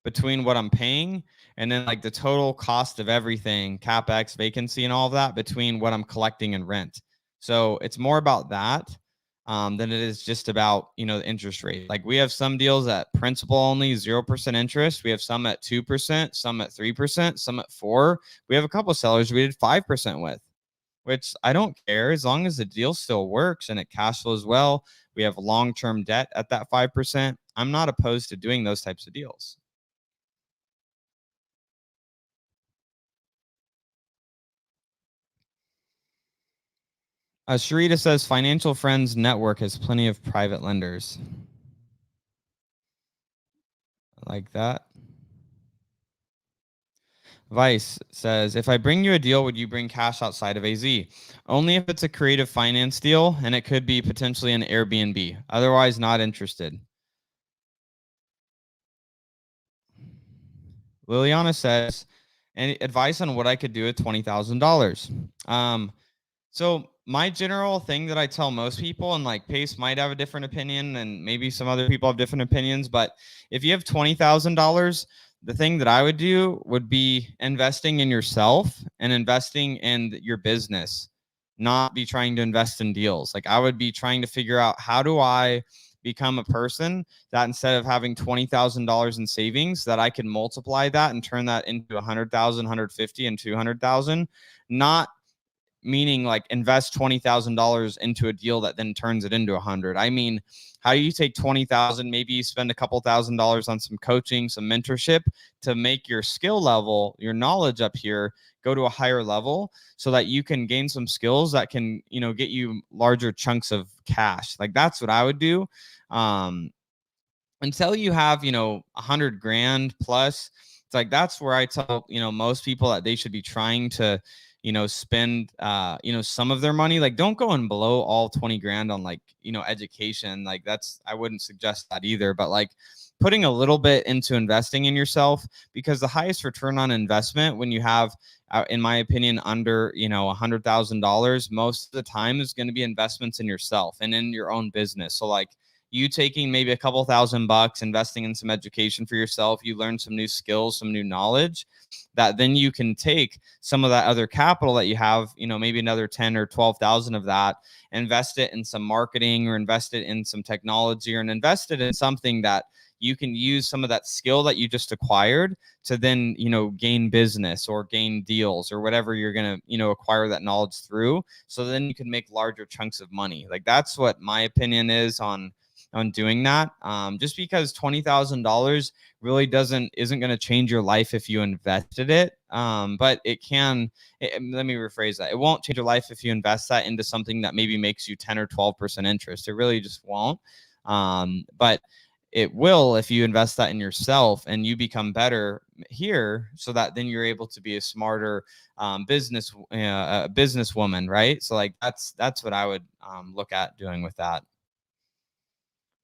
between what I'm paying and then like the total cost of everything, CapEx, vacancy, and all of that between what I'm collecting and rent. So it's more about that than it is just about, the interest rate. Like we have some deals at principal only 0% interest. We have some at 2%, some at 3%, some at 4%. We have a couple of sellers we did 5% with, which I don't care as long as the deal still works and it cash flows well. We have long-term debt at that 5%. I'm not opposed to doing those types of deals. Sharita says Financial Friends Network has plenty of private lenders. Like that. Vice says, if I bring you a deal, would you bring cash outside of AZ? Only if it's a creative finance deal and it could be potentially an Airbnb. Otherwise, not interested. Liliana says, any advice on what I could do with $20,000? So my general thing that I tell most people, and like Pace might have a different opinion, and maybe some other people have different opinions, but if you have $20,000, the thing that I would do would be investing in yourself and investing in your business, not be trying to invest in deals. Like I would be trying to figure out how do I become a person that instead of having $20,000 in savings, that I can multiply that and turn that into 100,000, 150, and 200,000, not meaning like invest $20,000 into a deal that then turns it into 100. I mean, how you take 20,000, maybe you spend a couple $1,000s on some coaching, some mentorship to make your skill level, your knowledge up here go to a higher level so that you can gain some skills that can, get you larger chunks of cash. Like that's what I would do. Until you have, 100 grand plus, it's like, that's where I tell, most people that they should be trying to, spend, some of their money. Like, don't go and blow all 20 grand on like, education. Like I wouldn't suggest that either, but like putting a little bit into investing in yourself, because the highest return on investment when you have, in my opinion, under, $100,000, most of the time is going to be investments in yourself and in your own business. So like, you taking maybe a couple $1,000, investing in some education for yourself, you learn some new skills, some new knowledge that then you can take some of that other capital that you have, maybe another 10 or 12,000 of that, invest it in some marketing or invest it in some technology or invest it in something that you can use some of that skill that you just acquired to then, gain business or gain deals or whatever you're going to, acquire that knowledge through. So then you can make larger chunks of money. Like that's what my opinion is on doing that. Just because $20,000 really isn't going to change your life if you invested it. But it can, let me rephrase that. It won't change your life if you invest that into something that maybe makes you 10 or 12% interest. It really just won't. But it will if you invest that in yourself and you become better here, so that then you're able to be a smarter businesswoman, right? So like that's what I would look at doing with that.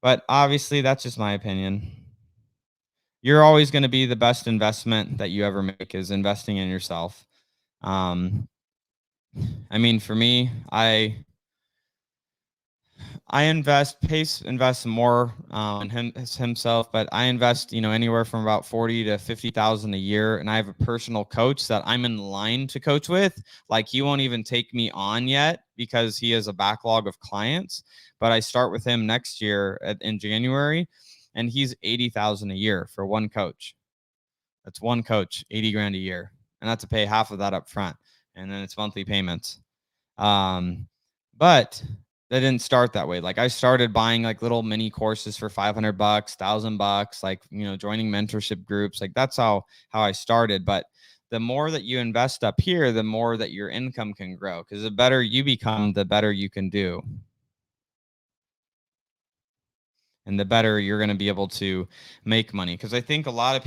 But obviously, that's just my opinion. You're always going to be the best investment that you ever make is investing in yourself. Um, I mean, for me, I invest. Pace invests more in himself, but I invest, anywhere from about 40 to 50,000 a year, and I have a personal coach that I'm in line to coach with. Like he won't even take me on yet because he has a backlog of clients, but I start with him next year in January, and he's 80,000 a year for one coach. That's one coach, 80 grand a year, and that's to pay half of that up front, and then it's monthly payments. But that didn't start that way. Like I started buying like little mini courses for $500, $1,000, like, joining mentorship groups. Like that's how I started. But the more that you invest up here, the more that your income can grow, because the better you become, the better you can do. And the better you're going to be able to make money. Because I think a lot of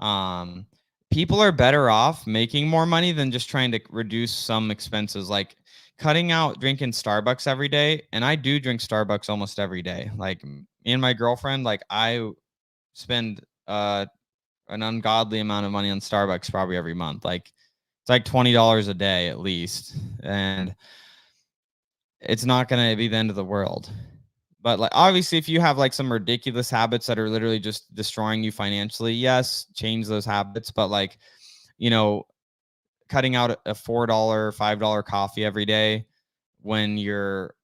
um, people are better off making more money than just trying to reduce some expenses, like cutting out drinking Starbucks every day. And I do drink Starbucks almost every day. Like me and my girlfriend, like I spend an ungodly amount of money on Starbucks probably every month. Like it's like $20 a day at least. And it's not going to be the end of the world. But like obviously if you have like some ridiculous habits that are literally just destroying you financially, yes, change those habits. But like, you know, cutting out a $4, $5 coffee every day when you're,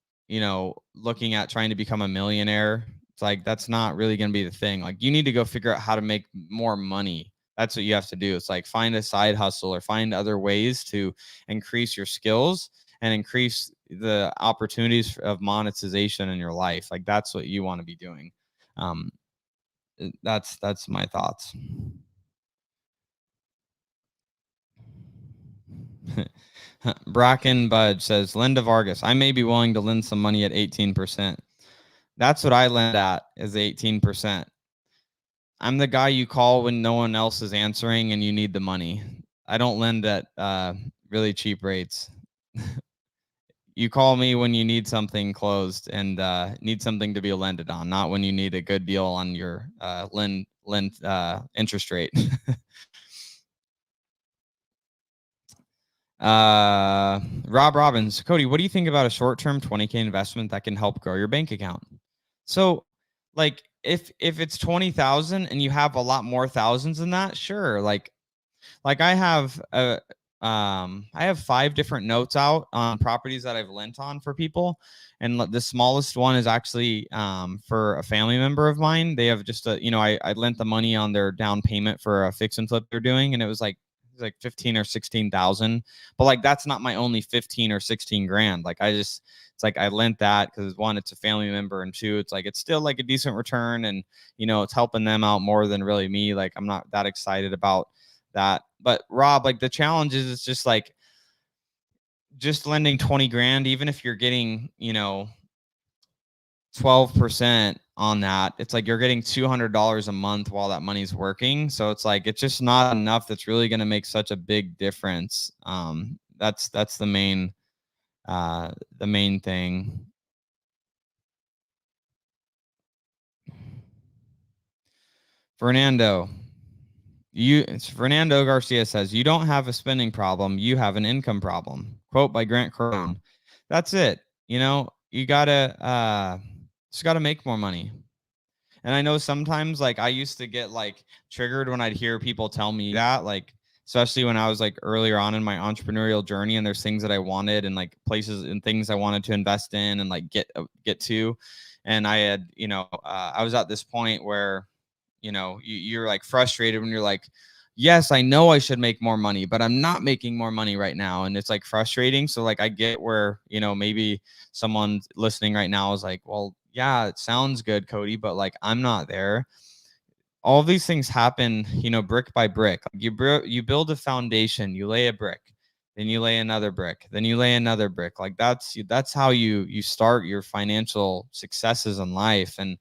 looking at trying to become a millionaire, it's like that's not really going to be the thing. Like you need to go figure out how to make more money. That's what you have to do. It's like find a side hustle or find other ways to increase your skills and increase the opportunities of monetization in your life. Like that's what you want to be doing. Um, that's my thoughts. Bracken Bud says, Linda Vargas, I may be willing to lend some money at 18%. That's what I lend at, is 18%. I'm the guy you call when no one else is answering and you need the money. I don't lend at really cheap rates. You call me when you need something closed and need something to be lended on, not when you need a good deal on your lend interest rate. Rob Robbins, Cody, what do you think about a short-term 20K investment that can help grow your bank account? So, like, if it's 20,000 and you have a lot more thousands than that, sure. Like I have 5 different notes out on properties that I've lent on for people, and the smallest one is actually for a family member of mine. They have just I lent the money on their down payment for a fix and flip they're doing, and it was like 15 or 16,000. But like that's not my only 15 or 16 grand. Like it's like I lent that because one, it's a family member, and two, it's like it's still like a decent return, and it's helping them out more than really me. Like I'm not that excited about that. But Rob, like the challenge is it's just like just lending 20 grand, even if you're getting 12% on that, it's like you're getting $200 a month while that money's working. So it's like it's just not enough that's really going to make such a big difference. That's the main thing. Fernando Garcia says, you don't have a spending problem, you have an income problem. Quote by Grant Cardone. That's it. You gotta just gotta make more money. And I know sometimes like I used to get like triggered when I'd hear people tell me that, like especially when I was like earlier on in my entrepreneurial journey, and there's things that I wanted and like places and things I wanted to invest in and like get to. And I had, I was at this point where you're like frustrated when you're like, yes, I know I should make more money, but I'm not making more money right now, and it's like frustrating. So like I get where maybe someone listening right now is like, well, yeah, it sounds good, Cody, but like I'm not there. All of these things happen brick by brick. You build a foundation, you lay a brick, then you lay another brick, then you lay another brick. Like that's how you start your financial successes in life. And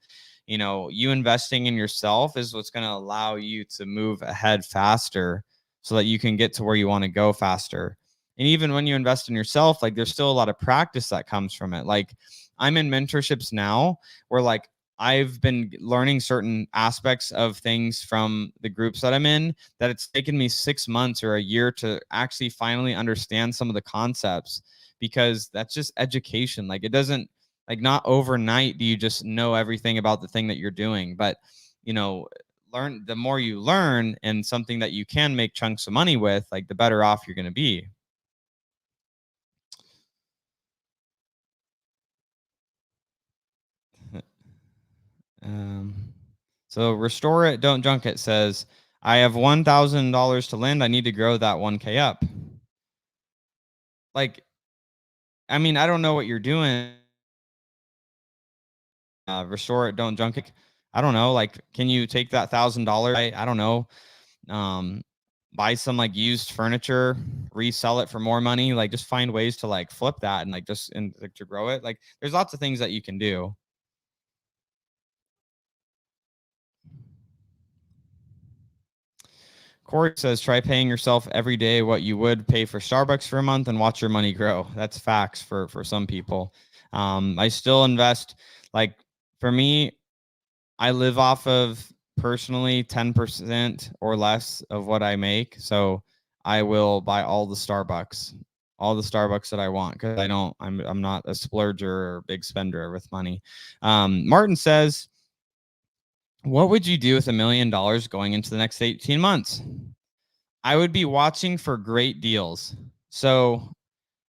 You investing in yourself is what's going to allow you to move ahead faster so that you can get to where you want to go faster. And even when you invest in yourself, like there's still a lot of practice that comes from it. Like I'm in mentorships now where like I've been learning certain aspects of things from the groups that I'm in that it's taken me 6 months or a year to actually finally understand some of the concepts, because that's just education. Like it doesn't, like not overnight do you just know everything about the thing that you're doing, but you know, learn, the more you learn and something that you can make chunks of money with, like the better off you're going to be. Um, so restore it, don't junk it says, I have $1,000 to lend. I need to grow that 1K up. Like, I mean, I don't know what you're doing. Restore it, don't junk it. I don't know. Like, can you take that $1,000? I don't know. Um, buy some like used furniture, resell it for more money. Like, just find ways to like flip that and like just and like, to grow it. Like, there's lots of things that you can do. Corey says, try paying yourself every day what you would pay for Starbucks for a month and watch your money grow. That's facts for some people. I still invest. Like for me, I live off of personally 10% or less of what I make. So I will buy all the Starbucks that I want, because I'm not a splurger or big spender with money. Martin says, what would you do with $1 million going into the next 18 months? I would be watching for great deals. So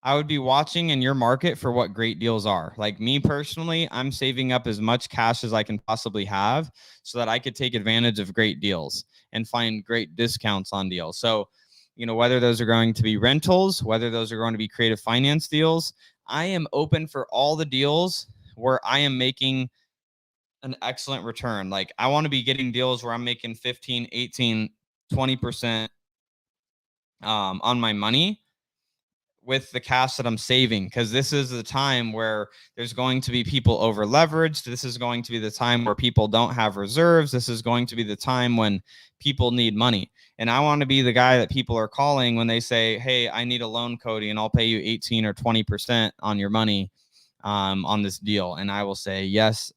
I would be watching in your market for what great deals are. Like me personally, I'm saving up as much cash as I can possibly have so that I could take advantage of great deals and find great discounts on deals. So, whether those are going to be rentals, whether those are going to be creative finance deals, I am open for all the deals where I am making an excellent return. Like I want to be getting deals where I'm making 15, 18, 20% on my money with the cash that I'm saving, because this is the time where there's going to be people over leveraged. This is going to be the time where people don't have reserves. This is going to be the time when people need money. And I want to be the guy that people are calling when they say, hey, I need a loan, Cody, and I'll pay you 18 or 20% on your money on this deal. And I will say, yes,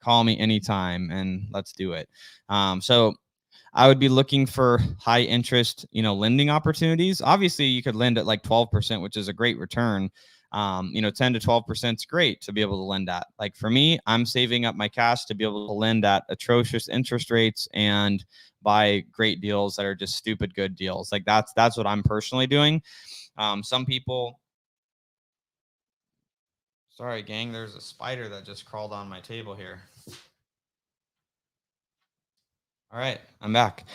call me anytime and let's do it. So I would be looking for high interest, lending opportunities. Obviously, you could lend at like 12%, which is a great return. 10 to 12% is great to be able to lend at. Like for me, I'm saving up my cash to be able to lend at atrocious interest rates and buy great deals that are just stupid good deals. Like that's what I'm personally doing. Some people, sorry, gang, there's a spider that just crawled on my table here. All right, I'm back.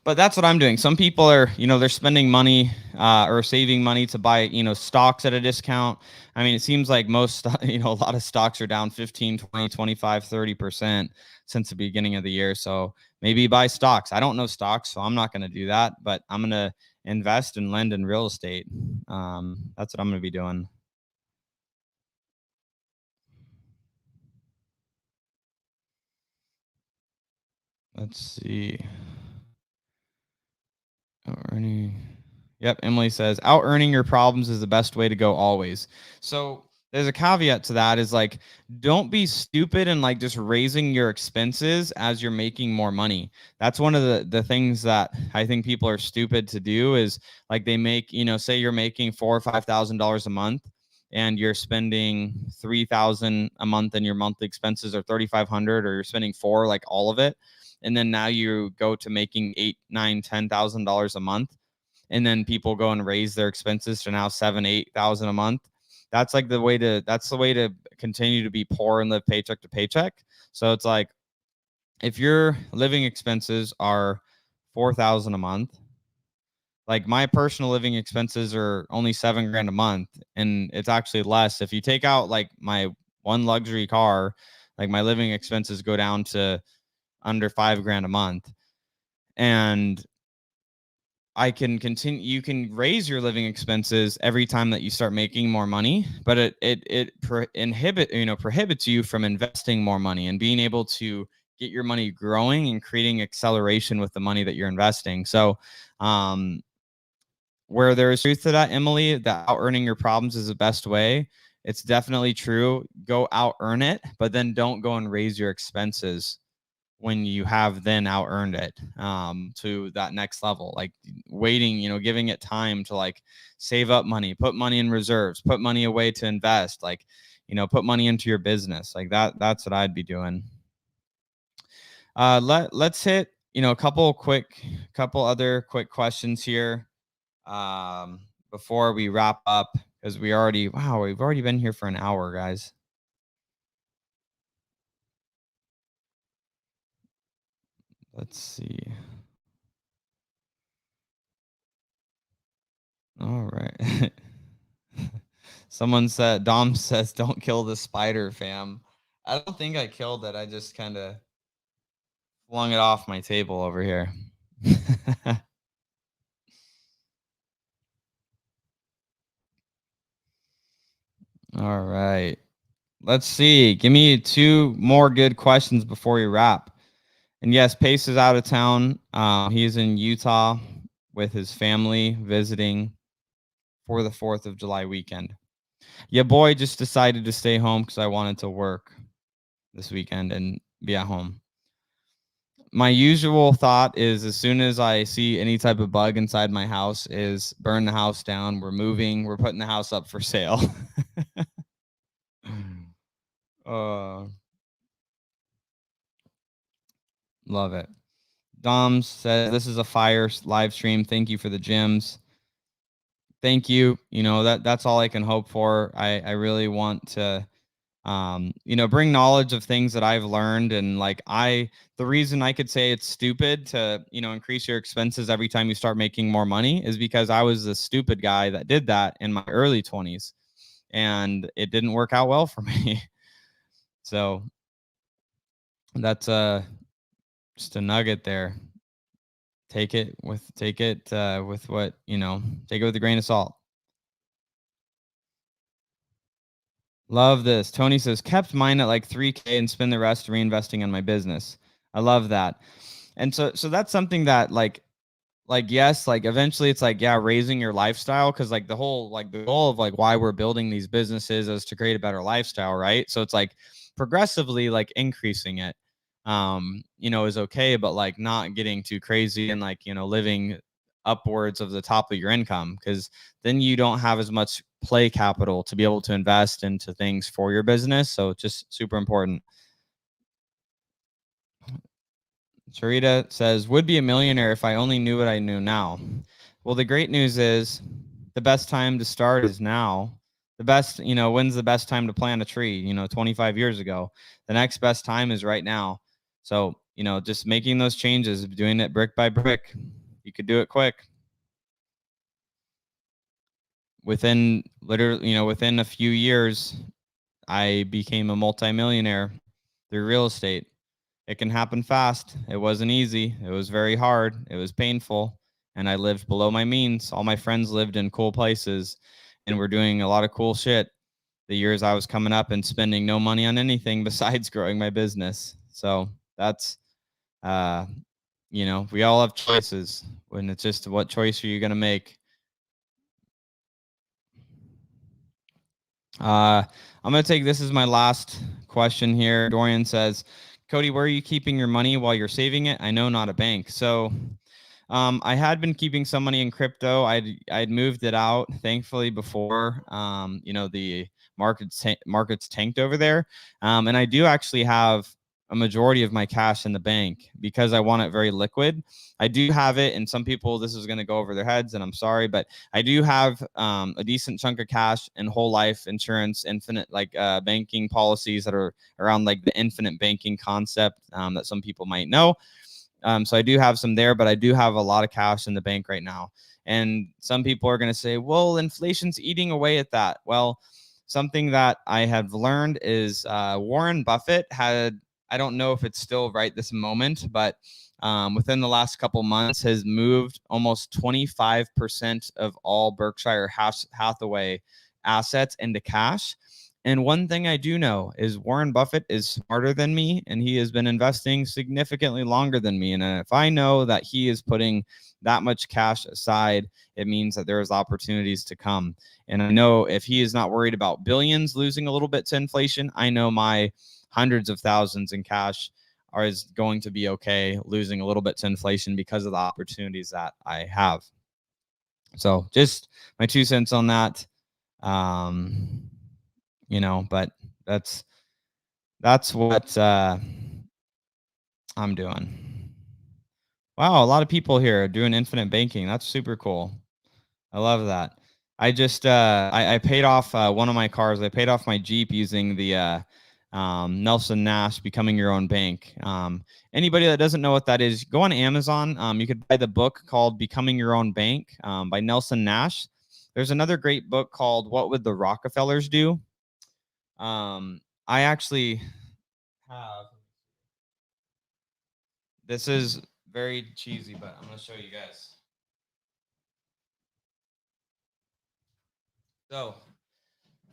But that's what I'm doing. Some people are, they're spending money or saving money to buy, stocks at a discount. I mean, it seems like most, a lot of stocks are down 15, 20, 25, 30% since the beginning of the year. So maybe buy stocks. I don't know stocks, so I'm not going to do that, but I'm going to invest and lend in real estate. That's what I'm going to be doing. Let's see. Earning. Yep. Emily says out earning your problems is the best way to go always. So there's a caveat to that, is like, don't be stupid and like just raising your expenses as you're making more money. That's one of the things that I think people are stupid to do, is like they make, say you're making $4,000 or $5,000 a month and you're spending 3,000 a month and your monthly expenses are 3,500, or you're spending four, like all of it. And then now you go to making $8,000, $9,000, $10,000 a month, and then people go and raise their expenses to now 7,000, 8,000 a month. That's like that's the way to continue to be poor and live paycheck to paycheck. So it's like, if your living expenses are 4,000 a month, like my personal living expenses are only 7 grand a month, and it's actually less if you take out like my one luxury car. Like my living expenses go down to under 5 grand a month. And I can continue. You can raise your living expenses every time that you start making more money, but prohibits you from investing more money and being able to get your money growing and creating acceleration with the money that you're investing. So, where there is truth to that, Emily, that out earning your problems is the best way. It's definitely true. Go out earn it, but then don't go and raise your expenses when you have then out earned it to that next level. Like waiting, giving it time to like save up money, put money in reserves, put money away to invest, like, put money into your business. Like that's what I'd be doing. Let's hit, a couple other quick questions here before we wrap up, because we've already been here for an hour, guys. Let's see. All right. Dom says, don't kill the spider, fam. I don't think I killed it. I just kind of flung it off my table over here. All right. Let's see. Give me 2 more good questions before we wrap. And yes, Pace is out of town. He's in Utah with his family visiting for the 4th of July weekend. Yeah, boy just decided to stay home because I wanted to work this weekend and be at home. My usual thought is, as soon as I see any type of bug inside my house, is burn the house down. We're moving. We're putting the house up for sale. Love it. Dom says, this is a fire live stream. Thank you for the gems. Thank you. That's all I can hope for. I really want to bring knowledge of things that I've learned. And the reason I could say it's stupid to, increase your expenses every time you start making more money is because I was the stupid guy that did that in my early 20s and it didn't work out well for me. So that's just a nugget there. Take it with what, take it with a grain of salt. Love this. Tony says, kept mine at like 3K and spend the rest reinvesting in my business. I love that. And so that's something that yes, eventually it's raising your lifestyle, because the goal of why we're building these businesses is to create a better lifestyle, right? So it's progressively increasing it is okay, but not getting too crazy and living upwards of the top of your income, because then you don't have as much play capital to be able to invest into things for your business. So it's just super important. Sharita says, would be a millionaire if I only knew what I knew now. Well, the great news is the best time to start is now. The best, when's the best time to plant a tree? 25 years ago. The next best time is right now. So, just making those changes, doing it brick by brick. You could do it quick. Within a few years, I became a multimillionaire through real estate. It can happen fast. It wasn't easy. It was very hard. It was painful. And I lived below my means. All my friends lived in cool places and were doing a lot of cool shit the years I was coming up and spending no money on anything besides growing my business. So that's, we all have choices, when it's just what choice are you going to make? I'm going to take, this is my last question here. Dorian says, Cody, where are you keeping your money while you're saving it? I know, not a bank. So I had been keeping some money in crypto. I'd moved it out, thankfully, before the markets tanked over there. And I do actually have a majority of my cash in the bank because I want it very liquid. I do have it, and some people, this is going to go over their heads, and I'm sorry, but I do have a decent chunk of cash and whole life insurance, infinite banking policies that are around the infinite banking concept that some people might know. So I do have some there, but I do have a lot of cash in the bank right now. And some people are going to say, well, inflation's eating away at that. Well, something that I have learned is Warren Buffett had, I don't know if it's still right this moment, but within the last couple months has moved almost 25% of all Berkshire Hathaway assets into cash. And one thing I do know is Warren Buffett is smarter than me, and he has been investing significantly longer than me. And if I know that he is putting that much cash aside, it means that there's opportunities to come. And I know if he is not worried about billions losing a little bit to inflation, I know my hundreds of thousands in cash is going to be okay losing a little bit to inflation because of the opportunities that I have. So just my 2 cents on that. But that's what I'm doing. Wow, a lot of people here doing infinite banking. That's super cool. I love that. I just I paid off one of my cars. I paid off my Jeep using the Nelson Nash Becoming Your Own Bank. Anybody that doesn't know what that is, go on Amazon. You could buy the book called Becoming Your Own Bank by Nelson Nash. There's another great book called What Would the Rockefellers Do? I actually have. This is very cheesy, but I'm going to show you guys. So,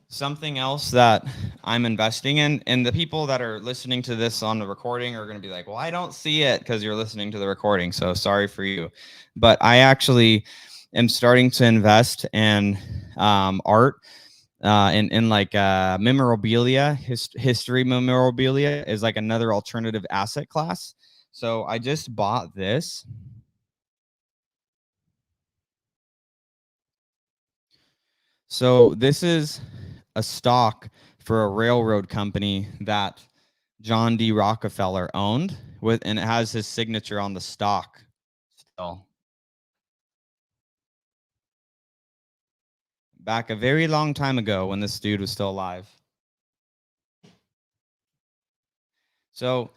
something else that I'm investing in, and the people that are listening to this on the recording are going to be like, well, I don't see it because you're listening to the recording. So, sorry for you. But I actually am starting to invest in art. In like memorabilia, history memorabilia is like another alternative asset class. So I just bought this. So this is a stock for a railroad company that John D. Rockefeller owned and it has his signature on the stock still. Back a very long time ago when this dude was still alive. So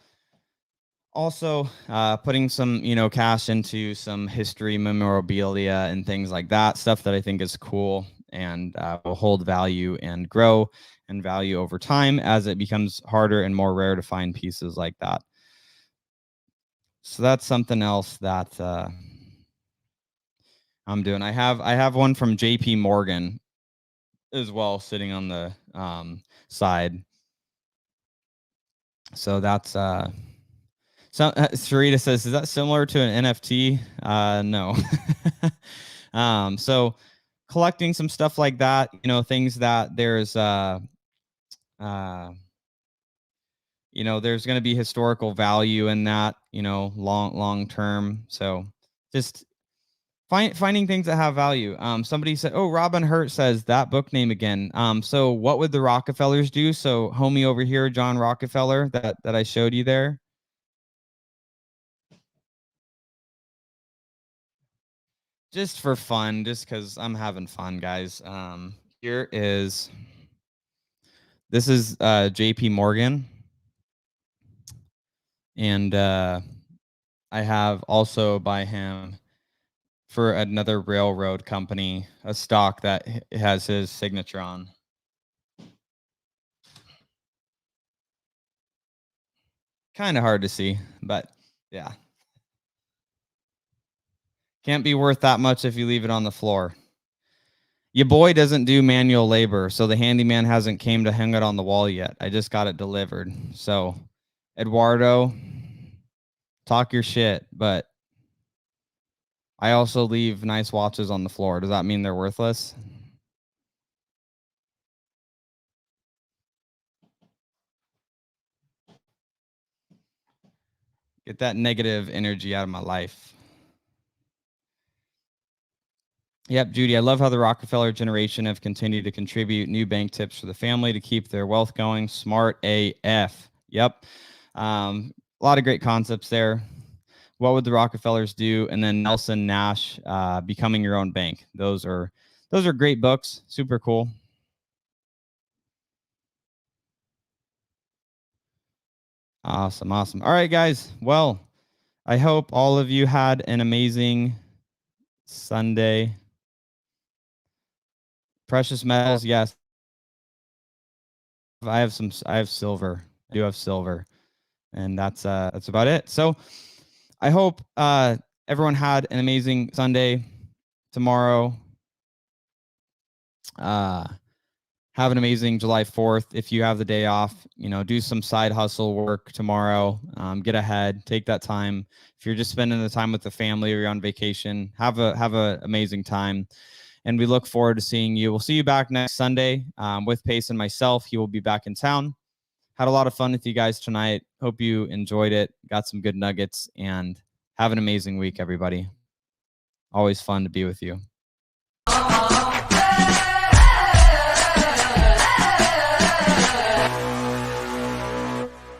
also putting some cash into some history memorabilia and things like that, stuff that I think is cool and will hold value and grow in value over time as it becomes harder and more rare to find pieces like that. So that's something else that I'm doing. I have one from JP Morgan as well sitting on the side. So that's so Sarita says, is that similar to an NFT? No. So collecting some stuff like that, things that there's there's going to be historical value in that, long term. So just finding things that have value. Somebody said, oh, Robin Hurt says that book name again. So what would the Rockefellers do? So homie over here, John Rockefeller, that I showed you there. Just for fun, just because I'm having fun, guys. This is JP Morgan. And I have also by him for another railroad company, a stock that has his signature on. Kind of hard to see, but yeah. Can't be worth that much if you leave it on the floor. Your boy doesn't do manual labor, so the handyman hasn't came to hang it on the wall yet. I just got it delivered. So, Eduardo, talk your shit, but I also leave nice watches on the floor. Does that mean they're worthless? Get that negative energy out of my life. Yep, Judy, I love how the Rockefeller generation have continued to contribute new bank tips for the family to keep their wealth going. Smart AF. Yep. A lot of great concepts there. What would the Rockefellers do? And then Nelson Nash, Becoming Your Own Bank. Those are great books. Super cool. Awesome. All right, guys. Well, I hope all of you had an amazing Sunday. Precious metals, yes. I have silver. I do have silver. And that's about it. So I hope everyone had an amazing Sunday. Tomorrow, have an amazing July 4th. If you have the day off, do some side hustle work tomorrow. Get ahead, take that time. If you're just spending the time with the family or you're on vacation, have a amazing time. And we look forward to seeing you. We'll see you back next Sunday with Pace and myself. He will be back in town. Had a lot of fun with you guys tonight. Hope you enjoyed it. Got some good nuggets, and have an amazing week, everybody. Always fun to be with you.